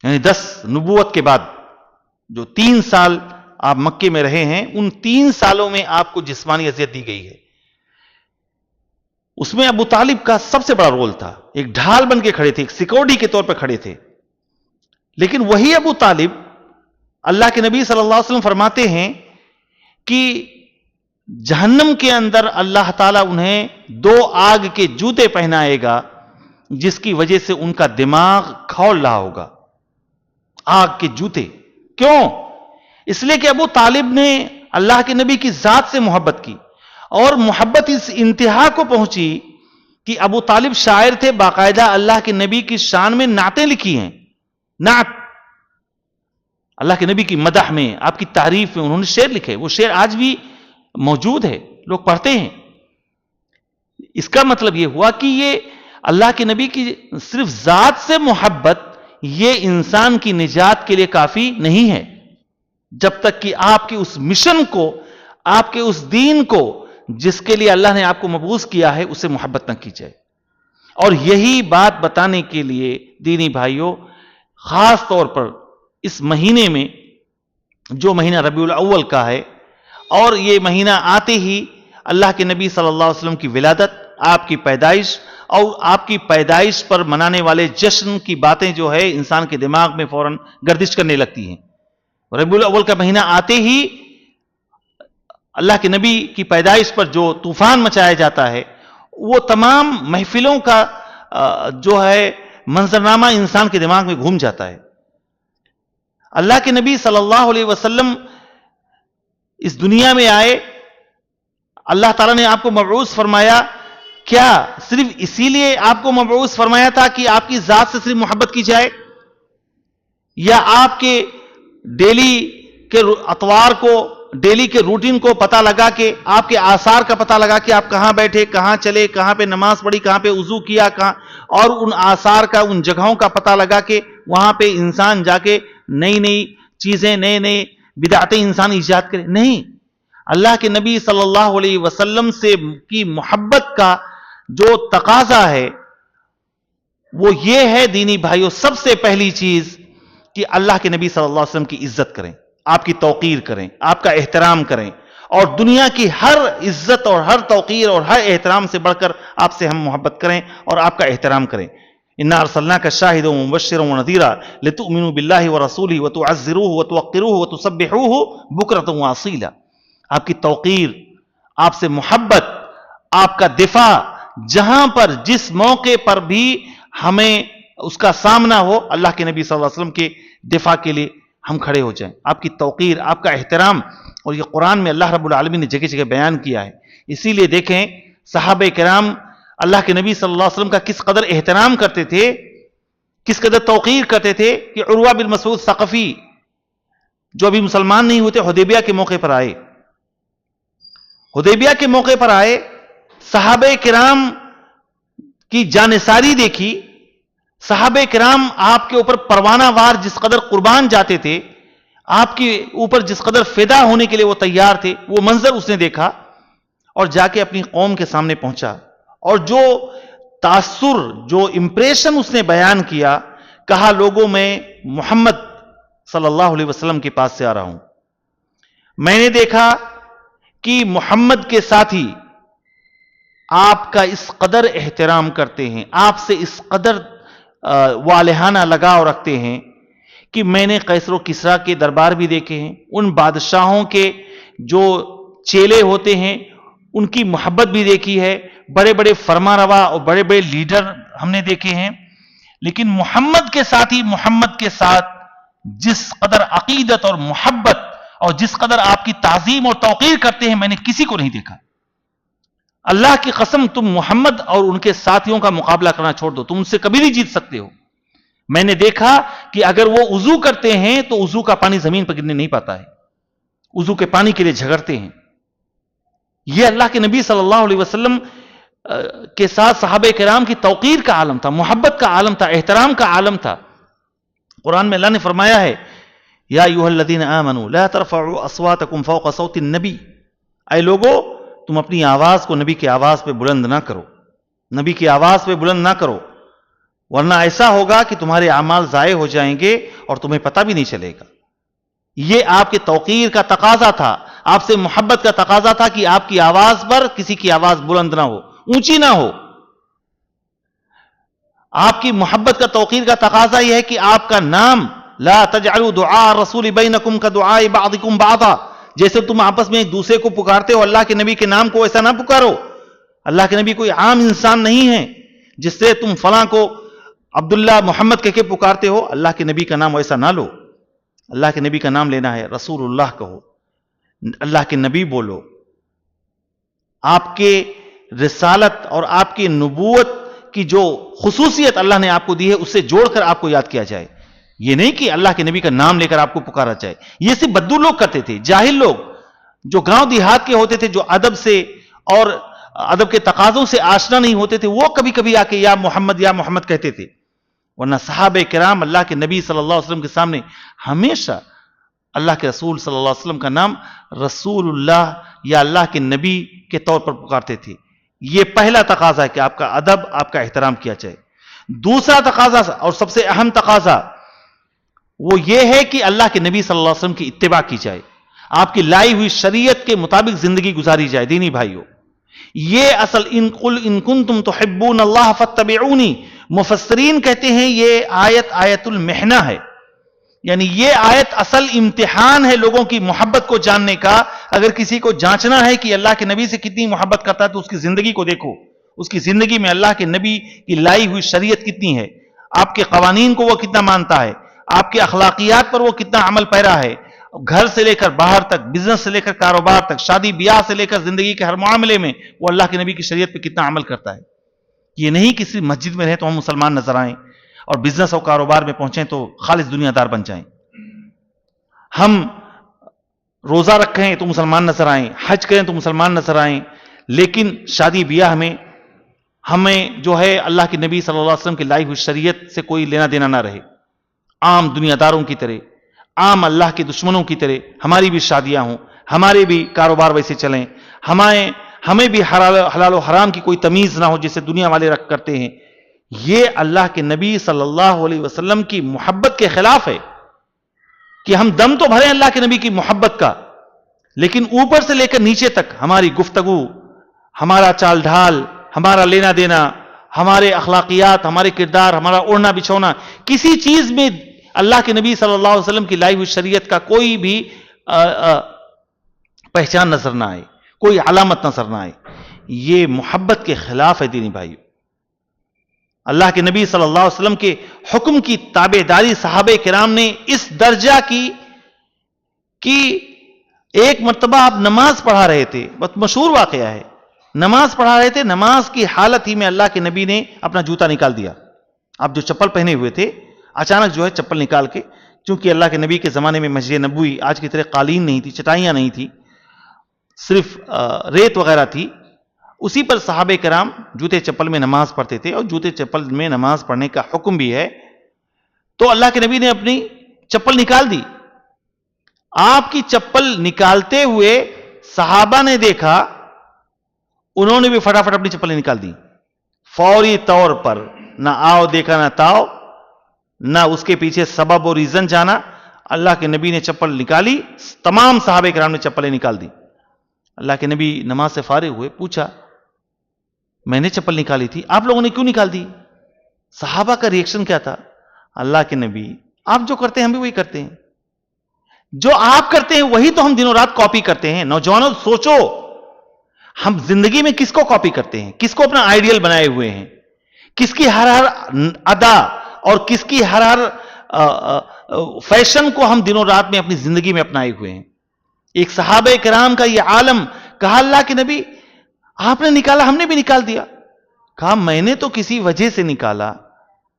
یعنی 10 نبوت کے بعد جو 3 سال آپ مکے میں رہے ہیں، ان 3 سالوں میں آپ کو جسمانی اذیت دی گئی ہے. اس میں ابو طالب کا سب سے بڑا رول تھا. ایک ڈھال بن کے کھڑے تھے، ایک سیکورٹی کے طور پر کھڑے تھے. لیکن وہی ابو طالب، اللہ کے نبی صلی اللہ علیہ وسلم فرماتے ہیں کہ جہنم کے اندر اللہ تعالیٰ انہیں 2 آگ کے جوتے پہنائے گا جس کی وجہ سے ان کا دماغ کھول رہا ہوگا. آگ کے جوتے. کیوں؟ اس لیے کہ ابو طالب نے اللہ کے نبی کی ذات سے محبت کی، اور محبت اس انتہا کو پہنچی کہ ابو طالب شاعر تھے، باقاعدہ اللہ کے نبی کی شان میں نعتیں لکھی ہیں. نعت اللہ کے نبی کی مدح میں، آپ کی تعریف میں انہوں نے شعر لکھے. وہ شعر آج بھی موجود ہے، لوگ پڑھتے ہیں. اس کا مطلب یہ ہوا کہ یہ اللہ کے نبی کی صرف ذات سے محبت یہ انسان کی نجات کے لیے کافی نہیں ہے، جب تک کہ آپ کے اس مشن کو، آپ کے اس دین کو جس کے لیے اللہ نے آپ کو مبعوث کیا ہے، اسے محبت نہ کی جائے. اور یہی بات بتانے کے لیے دینی بھائیوں، خاص طور پر اس مہینے میں، جو مہینہ ربیع الاول کا ہے، اور یہ مہینہ آتے ہی اللہ کے نبی صلی اللہ علیہ وسلم کی ولادت، آپ کی پیدائش، اور آپ کی پیدائش پر منانے والے جشن کی باتیں جو ہے انسان کے دماغ میں فوراً گردش کرنے لگتی ہیں. ربیع الاول کا مہینہ آتے ہی اللہ کے نبی کی پیدائش پر جو طوفان مچایا جاتا ہے، وہ تمام محفلوں کا جو ہے منظرنامہ انسان کے دماغ میں گھوم جاتا ہے. اللہ کے نبی صلی اللہ علیہ وسلم اس دنیا میں آئے، اللہ تعالیٰ نے آپ کو مبعوث فرمایا. کیا صرف اسی لیے آپ کو مبعوث فرمایا تھا کہ آپ کی ذات سے صرف محبت کی جائے، یا آپ کے ڈیلی کے اطوار کو، ڈیلی کے روٹین کو پتہ لگا کے، آپ کے آثار کا پتہ لگا کہ آپ کہاں بیٹھے، کہاں چلے، کہاں پہ نماز پڑھی، کہاں پہ وضو کیا، کہاں، اور ان آثار کا، ان جگہوں کا پتہ لگا کے وہاں پہ انسان جا کے نئی نئی چیزیں، نئے نئے بدعتیں انسان ایجاد کرے؟ نہیں. اللہ کے نبی صلی اللہ علیہ وسلم سے کی محبت کا جو تقاضا ہے وہ یہ ہے دینی بھائیوں، سب سے پہلی چیز کہ اللہ کے نبی صلی اللہ علیہ وسلم کی عزت کریں، آپ کی توقیر کریں، آپ کا احترام کریں، اور دنیا کی ہر عزت اور ہر توقیر اور ہر احترام سے بڑھ کر آپ سے ہم محبت کریں اور آپ کا احترام کریں. انا ارسلناک شاہدا ومبشرا ونذیرا لتؤمنوا باللہ ورسولہ وتعزروہ وتوقروہ وتسبحوہ بکرۃ واصیلا. آپ کی توقیر، آپ سے محبت، آپ کا دفاع، جہاں پر جس موقع پر بھی ہمیں اس کا سامنا ہو، اللہ کے نبی صلی اللہ علیہ وسلم کے دفاع کے لیے ہم کھڑے ہو جائیں. آپ کی توقیر، آپ کا احترام، اور یہ قرآن میں اللہ رب العالمین نے جگہ جگہ بیان کیا ہے. اسی لیے دیکھیں صحابہ کرام اللہ کے نبی صلی اللہ علیہ وسلم کا کس قدر احترام کرتے تھے، کس قدر توقیر کرتے تھے، کہ عروہ بن مسعود ثقفی جو ابھی مسلمان نہیں ہوتے، حدیبیہ کے موقع پر آئے. حدیبیہ کے موقع پر آئے، صحابہ کرام کی جانثاری دیکھی، صحابہ کرام آپ کے اوپر پروانہ وار جس قدر قربان جاتے تھے، آپ کے اوپر جس قدر فدا ہونے کے لیے وہ تیار تھے، وہ منظر اس نے دیکھا اور جا کے اپنی قوم کے سامنے پہنچا. اور جو تاثر، جو امپریشن اس نے بیان کیا، کہا لوگوں میں محمد صلی اللہ علیہ وسلم کے پاس سے آ رہا ہوں، میں نے دیکھا کہ محمد کے ساتھی آپ کا اس قدر احترام کرتے ہیں، آپ سے اس قدر والہانہ لگاؤ رکھتے ہیں کہ میں نے قیصر و کسریٰ کے دربار بھی دیکھے ہیں، ان بادشاہوں کے جو چیلے ہوتے ہیں ان کی محبت بھی دیکھی ہے، بڑے بڑے فرما روا اور بڑے بڑے لیڈر ہم نے دیکھے ہیں، لیکن محمد کے ساتھی، محمد کے ساتھ جس قدر عقیدت اور محبت اور جس قدر آپ کی تعظیم اور توقیر کرتے ہیں، میں نے کسی کو نہیں دیکھا. اللہ کی قسم، تم محمد اور ان کے ساتھیوں کا مقابلہ کرنا چھوڑ دو، تم ان سے کبھی نہیں جیت سکتے ہو. میں نے دیکھا کہ اگر وہ وضو کرتے ہیں تو وضو کا پانی زمین پر گرنے نہیں پاتا ہے، وضو کے پانی کے لیے جھگڑتے ہیں. یہ اللہ کے نبی صلی اللہ علیہ وسلم کے ساتھ صحابہ کرام کی توقیر کا عالم تھا، محبت کا عالم تھا، احترام کا عالم تھا. قرآن میں اللہ نے فرمایا ہے، یا ایھا الذین آمنوا لا ترفعوا اصواتکم فوق صوت النبی، اے لوگو تم اپنی آواز کو نبی کی آواز پہ بلند نہ کرو، نبی کی آواز پہ بلند نہ کرو. ورنہ ایسا ہوگا کہ تمہارے اعمال ضائع ہو جائیں گے اور تمہیں پتہ بھی نہیں چلے گا. یہ آپ کے توقیر کا تقاضا تھا, آپ سے محبت کا تقاضا تھا کہ آپ کی آواز پر کسی کی آواز بلند نہ ہو, اونچی نہ ہو. آپ کی محبت کا توقیر کا تقاضا یہ ہے کہ آپ کا نام لا تجعلوا دعاء الرسول بینکم کدعاء بعضکم بعضا, جیسے تم آپس میں ایک دوسرے کو پکارتے ہو اللہ کے نبی کے نام کو, ایسا نہ پکارو. اللہ کے نبی کوئی عام انسان نہیں ہے جس سے تم فلاں کو عبداللہ محمد کہہ کے پکارتے ہو. اللہ کے نبی کا نام ویسا نہ لو. اللہ کے نبی کا نام لینا ہے رسول اللہ کہو, اللہ کے نبی بولو. آپ کے رسالت اور آپ کی نبوت کی جو خصوصیت اللہ نے آپ کو دی ہے اس سے جوڑ کر آپ کو یاد کیا جائے. یہ نہیں کہ اللہ کے نبی کا نام لے کر آپ کو پکارا جائے. یہ صرف بدو لوگ کرتے تھے, جاہل لوگ جو گاؤں دیہات کے ہوتے تھے, جو ادب سے اور ادب کے تقاضوں سے آشنا نہیں ہوتے تھے, وہ کبھی کبھی آ کے یا محمد کہتے تھے. ورنہ صحابہ کرام اللہ کے نبی صلی اللہ علیہ وسلم کے سامنے ہمیشہ اللہ کے رسول صلی اللہ علیہ وسلم کا نام رسول اللہ یا اللہ کے نبی کے طور پر پکارتے تھے. یہ پہلا تقاضا ہے کہ آپ کا ادب, آپ کا احترام کیا جائے. دوسرا تقاضا اور سب سے اہم تقاضا وہ یہ ہے کہ اللہ کے نبی صلی اللہ علیہ وسلم کی اتباع کی جائے, آپ کی لائی ہوئی شریعت کے مطابق زندگی گزاری جائے. دینی بھائیوں, یہ اصل ان کنتم تحبون اللہ فاتبعونی, مفسرین کہتے ہیں یہ آیت المحنہ ہے. یعنی یہ آیت اصل امتحان ہے لوگوں کی محبت کو جاننے کا. اگر کسی کو جانچنا ہے کہ اللہ کے نبی سے کتنی محبت کرتا ہے تو اس کی زندگی کو دیکھو. اس کی زندگی میں اللہ کے نبی کی لائی ہوئی شریعت کتنی ہے, آپ کے قوانین کو وہ کتنا مانتا ہے, آپ کے اخلاقیات پر وہ کتنا عمل پیرا ہے, گھر سے لے کر باہر تک, بزنس سے لے کر کاروبار تک, شادی بیاہ سے لے کر زندگی کے ہر معاملے میں وہ اللہ کے نبی کی شریعت پہ کتنا عمل کرتا ہے. یہ نہیں کہ صرف مسجد میں رہے تو ہم مسلمان نظر آئیں اور بزنس اور کاروبار میں پہنچیں تو خالص دنیا دار بن جائیں. ہم روزہ رکھیں تو مسلمان نظر آئیں, حج کریں تو مسلمان نظر آئیں, لیکن شادی بیاہ میں ہمیں جو ہے اللہ کے نبی صلی اللہ علیہ وسلم کی لائی ہوئی شریعت سے کوئی لینا دینا نہ رہے. عام دنیا داروں کی طرح, عام اللہ کے دشمنوں کی طرح ہماری بھی شادیاں ہوں, ہمارے بھی کاروبار ویسے چلیں, ہمیں بھی حلال و حرام کی کوئی تمیز نہ ہو جیسے دنیا والے رکھ کرتے ہیں. یہ اللہ کے نبی صلی اللہ علیہ وسلم کی محبت کے خلاف ہے کہ ہم دم تو بھریں اللہ کے نبی کی محبت کا, لیکن اوپر سے لے کر نیچے تک ہماری گفتگو, ہمارا چال ڈھال, ہمارا لینا دینا, ہمارے اخلاقیات, ہمارے کردار, ہمارا اڑنا بچھونا, کسی چیز میں اللہ کے نبی صلی اللہ علیہ وسلم کی لائی ہوئی شریعت کا کوئی بھی پہچان نظر نہ آئے, کوئی علامت نظر نہ آئے. یہ محبت کے خلاف ہے دینی بھائیو. اللہ کے نبی صلی اللہ علیہ وسلم کے حکم کی تابع داری صحابہ کرام نے اس درجہ کی کہ ایک مرتبہ آپ نماز پڑھا رہے تھے, بہت مشہور واقعہ ہے, نماز پڑھا رہے تھے, نماز کی حالت ہی میں اللہ کے نبی نے اپنا جوتا نکال دیا. آپ جو چپل پہنے ہوئے تھے اچانک جو ہے چپل نکال کے, چونکہ اللہ کے نبی کے زمانے میں مسجد نبوی آج کی طرح قالین نہیں تھی, چٹائیاں نہیں تھی, صرف ریت وغیرہ تھی, اسی پر صحابہ کرام جوتے چپل میں نماز پڑھتے تھے, اور جوتے چپل میں نماز پڑھنے کا حکم بھی ہے. تو اللہ کے نبی نے اپنی چپل نکال دی. آپ کی چپل نکالتے ہوئے صحابہ نے دیکھا, انہوں نے بھی فٹافٹ اپنی چپلیں نکال دی. فوری طور پر نہ آؤ دیکھا نہ تاؤ, نہ اس کے پیچھے سبب اور ریزن جانا, اللہ کے نبی نے چپل نکالی, تمام صحابہ کرام نے چپلیں نکال دی. اللہ کے نبی نماز سے فارغ ہوئے, پوچھا میں نے چپل نکالی تھی, آپ لوگوں نے کیوں نکال دی؟ صحابہ کا ریئیکشن کیا تھا؟ اللہ کے نبی آپ جو کرتے ہیں ہم بھی وہی کرتے ہیں, جو آپ کرتے ہیں وہی تو ہم دنوں رات کاپی کرتے ہیں. نوجوانوں سوچو, ہم زندگی میں کس کو کاپی کرتے ہیں, کس کو اپنا آئیڈیل بنائے ہوئے ہیں, کس کی ہر ادا اور کس کی ہر فیشن کو ہم دنوں رات میں اپنی زندگی میں اپنائے ہوئے ہیں. ایک صحابہ کرام کا یہ عالم, کہا اللہ کے نبی آپ نے نکالا, ہم نے بھی نکال دیا. کہا میں نے تو کسی وجہ سے نکالا,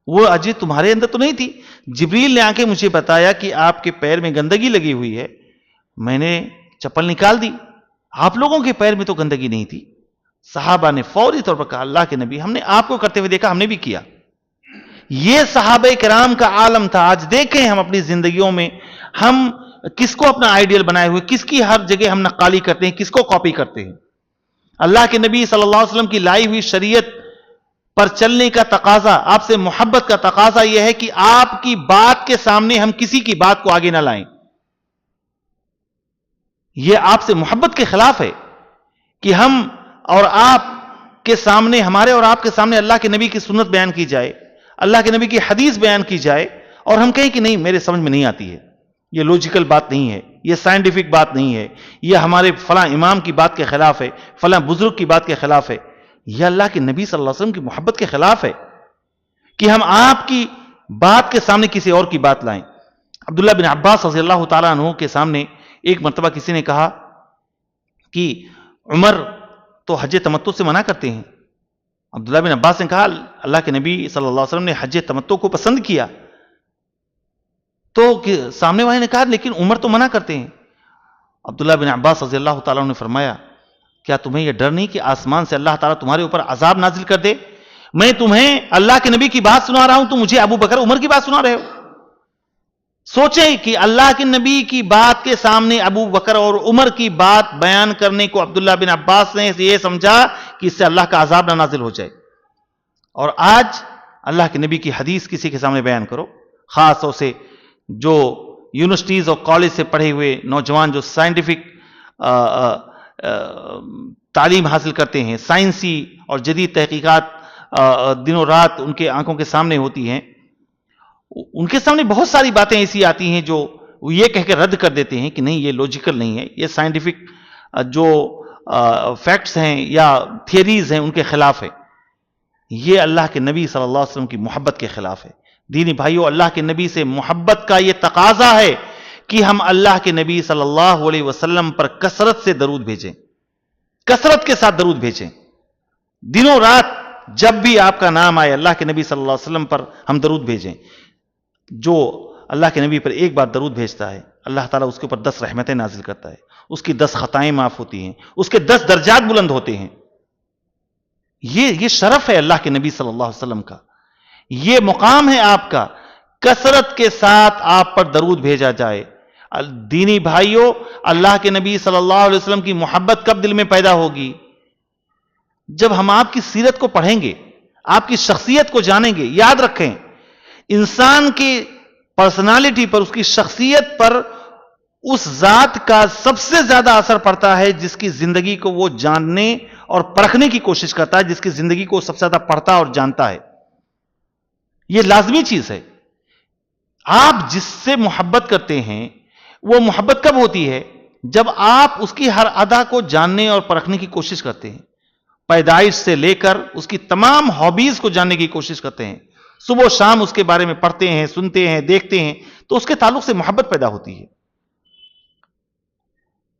وہ اجے تمہارے اندر تو نہیں تھی. جبریل نے آ کے مجھے بتایا کہ آپ کے پیر میں گندگی لگی ہوئی ہے, میں نے چپل نکال دی, آپ لوگوں کے پیر میں تو گندگی نہیں تھی. صحابہ نے فوری طور پر کہا اللہ کے نبی ہم نے آپ کو کرتے ہوئے دیکھا, ہم نے بھی کیا. یہ صحابہ کرام کا عالم تھا. آج دیکھیں ہم اپنی زندگیوں میں ہم کس کو اپنا آئیڈیل بنائے ہوئے, کس کی ہر جگہ ہم نقالی کرتے ہیں, کس کو کاپی کرتے ہیں. اللہ کے نبی صلی اللہ علیہ وسلم کی لائی ہوئی شریعت پر چلنے کا تقاضا، آپ سے محبت کا تقاضا یہ ہے کہ آپ کی بات کے سامنے ہم کسی کی بات کو آگے نہ لائیں. یہ آپ سے محبت کے خلاف ہے کہ ہم اور آپ کے سامنے، ہمارے اور آپ کے سامنے اللہ کے نبی کی سنت بیان کی جائے، اللہ کے نبی کی حدیث بیان کی جائے، اور ہم کہیں کہ نہیں میرے سمجھ میں نہیں آتی ہے، یہ لوجیکل بات نہیں ہے، یہ سائنٹیفک بات نہیں ہے، یہ ہمارے فلاں امام کی بات کے خلاف ہے، فلاں بزرگ کی بات کے خلاف ہے. یہ اللہ کے نبی صلی اللہ علیہ وسلم کی محبت کے خلاف ہے کہ ہم آپ کی بات کے سامنے کسی اور کی بات لائیں. عبداللہ بن عباس رضی اللہ تعالیٰ عنہ کے سامنے ایک مرتبہ کسی نے کہا کہ عمر تو حج تمتع سے منع کرتے ہیں. عبداللہ بن عباس نے کہا اللہ کے نبی صلی اللہ علیہ وسلم نے حج تمتع کو پسند کیا. تو سامنے والے نے کہا لیکن عمر تو منع کرتے ہیں. عبداللہ بن عباس رضی اللہ تعالیٰ نے فرمایا کیا تمہیں یہ ڈر نہیں کہ آسمان سے اللہ تعالیٰ تمہارے اوپر عذاب نازل کر دے؟ میں تمہیں اللہ کے نبی کی بات سنا رہا ہوں، تو مجھے ابو بکر عمر کی بات سنا رہے ہو. سوچیں کہ اللہ کے نبی کی بات کے سامنے ابو بکر اور عمر کی بات بیان کرنے کو عبداللہ بن عباس نے یہ سمجھا کہ اس سے اللہ کا عذاب نہ نازل ہو جائے. اور آج اللہ کے نبی کی حدیث کسی کے سامنے بیان کرو، خاص طور سے جو یونیورسٹیز اور کالج سے پڑھے ہوئے نوجوان جو سائنٹیفک تعلیم حاصل کرتے ہیں، سائنسی اور جدید تحقیقات دنوں رات ان کے آنکھوں کے سامنے ہوتی ہیں، ان کے سامنے بہت ساری باتیں ایسی آتی ہیں جو وہ یہ کہہ کے رد کر دیتے ہیں کہ نہیں یہ لوجیکل نہیں ہے، یہ سائنٹیفک جو فیکٹس ہیں یا تھیریز ہیں ان کے خلاف ہے. یہ اللہ کے نبی صلی اللہ علیہ وسلم کی محبت کے خلاف ہے. دینی بھائیوں، اللہ کے نبی سے محبت کا یہ تقاضا ہے کہ ہم اللہ کے نبی صلی اللہ علیہ وسلم پر کثرت سے درود بھیجیں، کثرت کے ساتھ درود بھیجیں. دنوں رات جب بھی آپ کا نام آئے اللہ کے نبی صلی اللہ علیہ وسلم پر ہم درود بھیجیں. جو اللہ کے نبی پر ایک بار درود بھیجتا ہے اللہ تعالیٰ اس کے اوپر 10 رحمتیں نازل کرتا ہے، اس کی 10 خطائیں معاف ہوتی ہیں، اس کے 10 درجات بلند ہوتے ہیں. یہ شرف ہے اللہ کے نبی صلی اللہ علیہ وسلم کا، یہ مقام ہے آپ کا، کثرت کے ساتھ آپ پر درود بھیجا جائے. دینی بھائیوں، اللہ کے نبی صلی اللہ علیہ وسلم کی محبت کب دل میں پیدا ہوگی؟ جب ہم آپ کی سیرت کو پڑھیں گے، آپ کی شخصیت کو جانیں گے. یاد رکھیں، انسان کی پرسنالٹی پر، اس کی شخصیت پر اس ذات کا سب سے زیادہ اثر پڑتا ہے جس کی زندگی کو وہ جاننے اور پرکھنے کی کوشش کرتا ہے، جس کی زندگی کو سب سے زیادہ پڑھتا اور جانتا ہے. یہ لازمی چیز ہے. آپ جس سے محبت کرتے ہیں وہ محبت کب ہوتی ہے؟ جب آپ اس کی ہر ادا کو جاننے اور پرکھنے کی کوشش کرتے ہیں، پیدائش سے لے کر اس کی تمام ہابیز کو جاننے کی کوشش کرتے ہیں، صبح و شام اس کے بارے میں پڑھتے ہیں، سنتے ہیں، دیکھتے ہیں، تو اس کے تعلق سے محبت پیدا ہوتی ہے.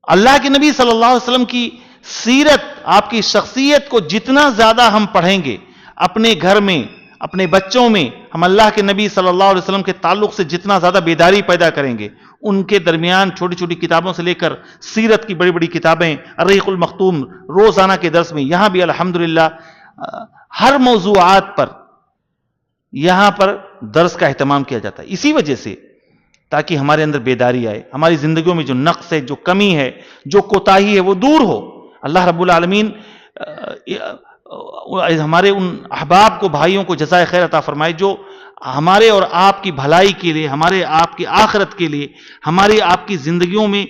اللہ کے نبی صلی اللہ علیہ وسلم کی سیرت، آپ کی شخصیت کو جتنا زیادہ ہم پڑھیں گے، اپنے گھر میں، اپنے بچوں میں ہم اللہ کے نبی صلی اللہ علیہ وسلم کے تعلق سے جتنا زیادہ بیداری پیدا کریں گے، ان کے درمیان چھوٹی چھوٹی کتابوں سے لے کر سیرت کی بڑی بڑی کتابیں، الرحیق المختوم، روزانہ کے درس میں یہاں بھی الحمدللہ ہر موضوعات پر یہاں پر درس کا اہتمام کیا جاتا ہے. اسی وجہ سے تاکہ ہمارے اندر بیداری آئے، ہماری زندگیوں میں جو نقص ہے، جو کمی ہے، جو کوتاہی ہے وہ دور ہو. اللہ رب العالمین ہمارے ان احباب کو، بھائیوں کو جزائے خیر عطا فرمائے جو ہمارے اور آپ کی بھلائی کے لیے، ہمارے آپ کی آخرت کے لیے، ہماری آپ کی زندگیوں میں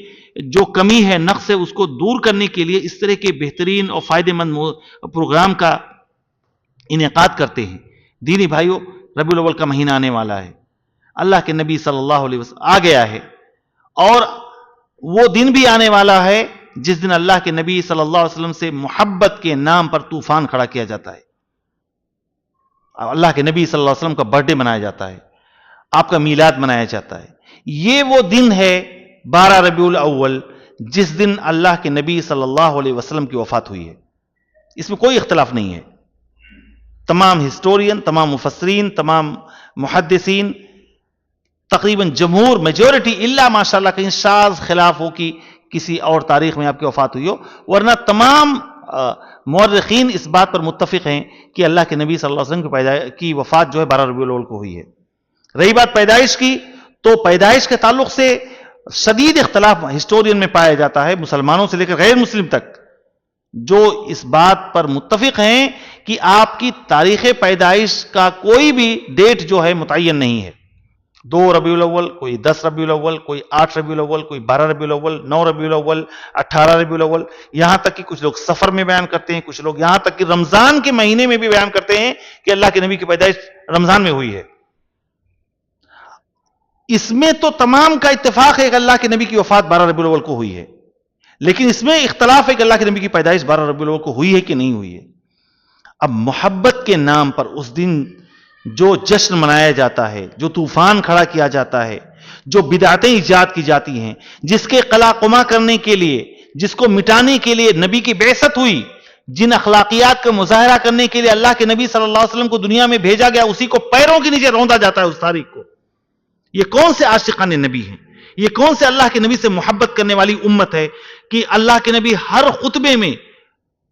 جو کمی ہے، نقص ہے، اس کو دور کرنے کے لیے اس طرح کے بہترین اور فائدہ مند پروگرام کا انعقاد کرتے ہیں. دینی بھائیوں، ربیع الاول کا مہینہ آنے والا ہے، اللہ کے نبی صلی اللہ علیہ وسلم آ گیا ہے، اور وہ دن بھی آنے والا ہے جس دن اللہ کے نبی صلی اللہ علیہ وسلم سے محبت کے نام پر طوفان کھڑا کیا جاتا ہے. اللہ کے نبی صلی اللہ علیہ وسلم کا برتھ ڈے منایا جاتا ہے، آپ کا میلاد منایا جاتا ہے. یہ وہ دن ہے 12 ربیع الاول جس دن اللہ کے نبی صلی اللہ علیہ وسلم کی وفات ہوئی ہے. اس میں کوئی اختلاف نہیں ہے. تمام ہسٹورین، تمام مفسرین، تمام محدثین، تقریباً جمہور، میجورٹی الا ماشاءاللہ کہیں شاذ خلاف ہو کہ کسی اور تاریخ میں آپ کی وفات ہوئی ہو، ورنہ تمام مورخین اس بات پر متفق ہیں کہ اللہ کے نبی صلی اللہ علیہ وسلم کی وفات جو ہے 12 ربیع الاول کو ہوئی ہے. رہی بات پیدائش کی، تو پیدائش کے تعلق سے شدید اختلاف ہسٹورین میں پایا جاتا ہے، مسلمانوں سے لے کر غیر مسلم تک. جو اس بات پر متفق ہیں کہ آپ کی تاریخ پیدائش کا کوئی بھی ڈیٹ جو ہے متعین نہیں ہے. 2 ربیع الاول، کوئی 10 ربیع الاول، کوئی 8 ربیع الاول، کوئی 12 ربیع الاول، 9 ربیع الاول، 18 ربیع الاول، یہاں تک کہ کچھ لوگ سفر میں بیان کرتے ہیں، کچھ لوگ یہاں تک کہ رمضان کے مہینے میں بھی بیان کرتے ہیں کہ اللہ کے نبی کی پیدائش رمضان میں ہوئی ہے. اس میں تو تمام کا اتفاق ہے کہ اللہ کے نبی کی وفات 12 ربیع الاول کو ہوئی ہے، لیکن اس میں اختلاف ہے کہ اللہ کے نبی کی پیدائش 12 ربیع الاول کو ہوئی ہے کہ نہیں ہوئی ہے. اب محبت کے نام پر اس دن جو جشن منایا جاتا ہے، جو طوفان کھڑا کیا جاتا ہے، جو بدعتیں ایجاد کی جاتی ہیں، جس کے قلاقما کرنے کے لیے، جس کو مٹانے کے لیے نبی کی بعثت ہوئی، جن اخلاقیات کا مظاہرہ کرنے کے لیے اللہ کے نبی صلی اللہ علیہ وسلم کو دنیا میں بھیجا گیا، اسی کو پیروں کے نیچے روندا جاتا ہے اس تاریخ کو. یہ کون سے عاشقان نبی ہیں؟ یہ کون سے اللہ کے نبی سے محبت کرنے والی امت ہے کہ اللہ کے نبی ہر خطبے میں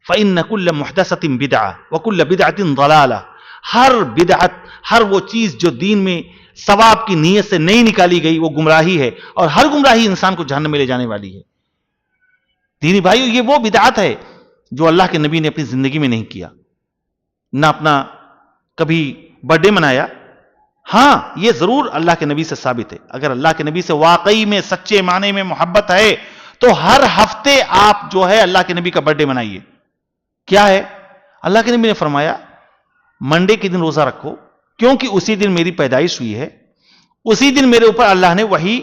فَإِنَّ كُلَّ مُحْدَثَةٍ بِدْعَةٍ وَكُلَّ بِدْعَةٍ ضَلَالَةٍ، ہر بدعت، ہر وہ چیز جو دین میں ثواب کی نیت سے نہیں نکالی گئی وہ گمراہی ہے، اور ہر گمراہی انسان کو جہنم میں لے جانے والی ہے. دینی بھائیو، یہ وہ بدعت ہے جو اللہ کے نبی نے اپنی زندگی میں نہیں کیا. نہ اپنا کبھی برتھ ڈے منایا. ہاں، یہ ضرور اللہ کے نبی سے ثابت ہے. اگر اللہ کے نبی سے واقعی میں سچے معنی میں محبت ہے تو ہر ہفتے آپ جو ہے اللہ کے نبی کا برتھ ڈے منائیے. کیا ہے؟ اللہ کے نبی نے فرمایا منڈے کے دن روزہ رکھو کیونکہ اسی دن میری پیدائش ہوئی ہے، اسی دن میرے اوپر اللہ نے وحی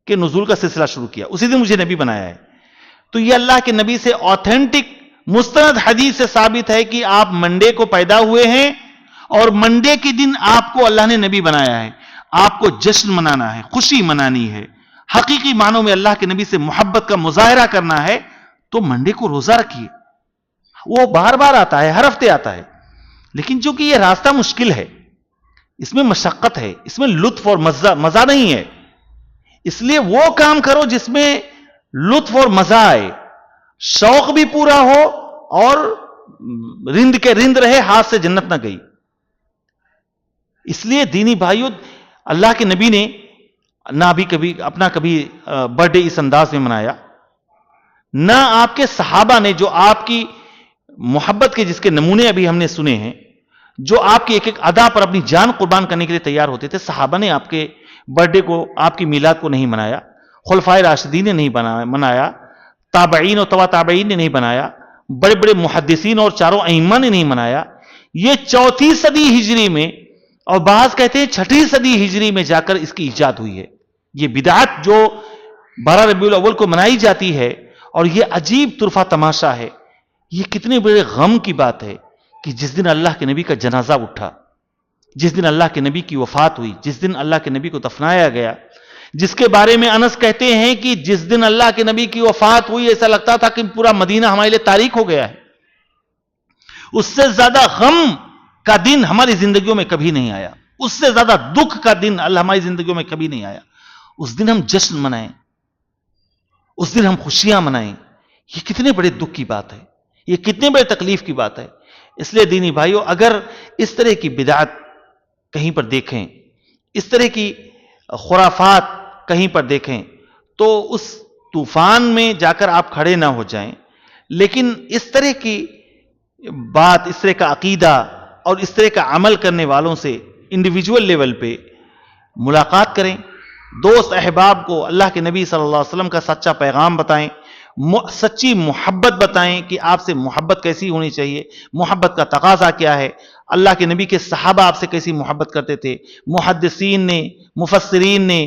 کے نزول کا سلسلہ شروع کیا، اسی دن مجھے نبی بنایا ہے. تو یہ اللہ کے نبی سے آتھینٹک مستند حدیث سے ثابت ہے کہ آپ منڈے کو پیدا ہوئے ہیں اور منڈے کے دن آپ کو اللہ نے نبی بنایا ہے. آپ کو جشن منانا ہے، خوشی منانی ہے، حقیقی معنوں میں اللہ کے نبی سے محبت کا مظاہرہ کرنا ہے تو منڈے کو روزہ رکھیے. وہ بار بار آتا ہے، ہر ہفتے آتا ہے، لیکن چونکہ یہ راستہ مشکل ہے، اس میں مشقت ہے، اس میں لطف اور مزہ نہیں ہے، اس لیے وہ کام کرو جس میں لطف اور مزہ آئے، شوق بھی پورا ہو اور رند کے رند رہے، ہاتھ سے جنت نہ گئی. اس لیے دینی بھائیو، اللہ کے نبی نے نہ ابھی کبھی اپنا کبھی برتھ ڈے اس انداز میں منایا، نہ آپ کے صحابہ نے جو آپ کی محبت کے جس کے نمونے ابھی ہم نے سنے ہیں، جو آپ کی ایک ایک ادا پر اپنی جان قربان کرنے کے لیے تیار ہوتے تھے، صحابہ نے آپ کے برتھ ڈے کو، آپ کی میلاد کو نہیں منایا، خلفائے راشدین نے نہیں منایا، تابعین اور تبع تابعین نے نہیں بنایا، بڑے بڑے محدثین اور چاروں ائمہ نے نہیں منایا. یہ 4 صدی ہجری میں، اور بعض کہتے ہیں 6 صدی ہجری میں جا کر اس کی ایجاد ہوئی ہے. یہ بدعت جو 12 ربیع الاول کو منائی جاتی ہے اور یہ عجیب طرفہ تماشا ہے، یہ کتنے بڑے غم کی بات ہے کہ جس دن اللہ کے نبی کا جنازہ اٹھا، جس دن اللہ کے نبی کی وفات ہوئی، جس دن اللہ کے نبی کو دفنایا گیا، جس کے بارے میں انس کہتے ہیں کہ جس دن اللہ کے نبی کی وفات ہوئی ایسا لگتا تھا کہ پورا مدینہ ہمارے لیے تاریک ہو گیا ہے. اس سے زیادہ غم کا دن ہماری زندگیوں میں کبھی نہیں آیا، اس سے زیادہ دکھ کا دن اللہ ہماری زندگیوں میں کبھی نہیں آیا. اس دن ہم جشن منائیں، اس دن ہم خوشیاں منائیں، یہ کتنے بڑے دکھ کی بات ہے، یہ کتنے بڑے تکلیف کی بات ہے. اس لیے دینی بھائیو، اگر اس طرح کی بدعت کہیں پر دیکھیں، اس طرح کی خرافات کہیں پر دیکھیں، تو اس طوفان میں جا کر آپ کھڑے نہ ہو جائیں، لیکن اس طرح کی بات، اس طرح کا عقیدہ اور اس طرح کا عمل کرنے والوں سے انڈیویجول لیول پہ ملاقات کریں، دوست احباب کو اللہ کے نبی صلی اللہ علیہ وسلم کا سچا پیغام بتائیں، سچی محبت بتائیں کہ آپ سے محبت کیسی ہونی چاہیے، محبت کا تقاضا کیا ہے، اللہ کے نبی کے صحابہ آپ سے کیسی محبت کرتے تھے، محدثین نے، مفسرین نے،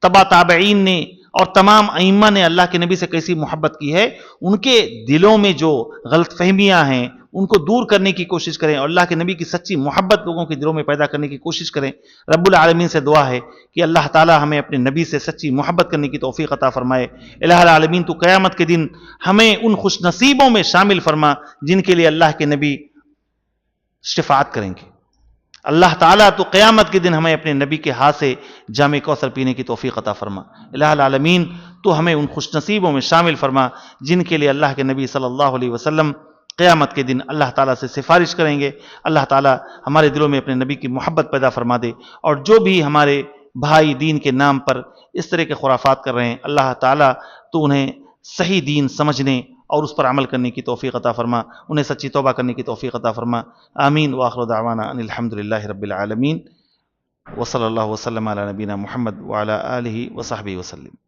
تبع تابعین نے اور تمام ائمہ نے اللہ کے نبی سے کیسی محبت کی ہے. ان کے دلوں میں جو غلط فہمیاں ہیں ان کو دور کرنے کی کوشش کریں اور اللہ کے نبی کی سچی محبت لوگوں کے دلوں میں پیدا کرنے کی کوشش کریں. رب العالمین سے دعا ہے کہ اللہ تعالی ہمیں اپنے نبی سے سچی محبت کرنے کی توفیق عطا فرمائے. الہ العالمین تو قیامت کے دن ہمیں ان خوش نصیبوں میں شامل فرما جن کے لیے اللہ کے نبی شفاعت کریں گے. اللہ تعالیٰ تو قیامت کے دن ہمیں اپنے نبی کے ہاتھ سے جام کوثر پینے کی توفیق عطا فرما. الہ العالمین تو ہمیں ان خوش نصیبوں میں شامل فرما جن کے لیے اللہ کے نبی صلی اللہ علیہ وسلم قیامت کے دن اللہ تعالیٰ سے سفارش کریں گے. اللہ تعالیٰ ہمارے دلوں میں اپنے نبی کی محبت پیدا فرما دے، اور جو بھی ہمارے بھائی دین کے نام پر اس طرح کے خرافات کر رہے ہیں، اللہ تعالیٰ تو انہیں صحیح دین سمجھنے اور اس پر عمل کرنے کی توفیق عطا فرما، انہیں سچی توبہ کرنے کی توفیق عطا فرما. آمین. وآخر دعوانا ان الحمد للہ رب العالمین. وصلی اللہ وسلم علی نبینا محمد وعلی آلہ وصحبہ وسلم.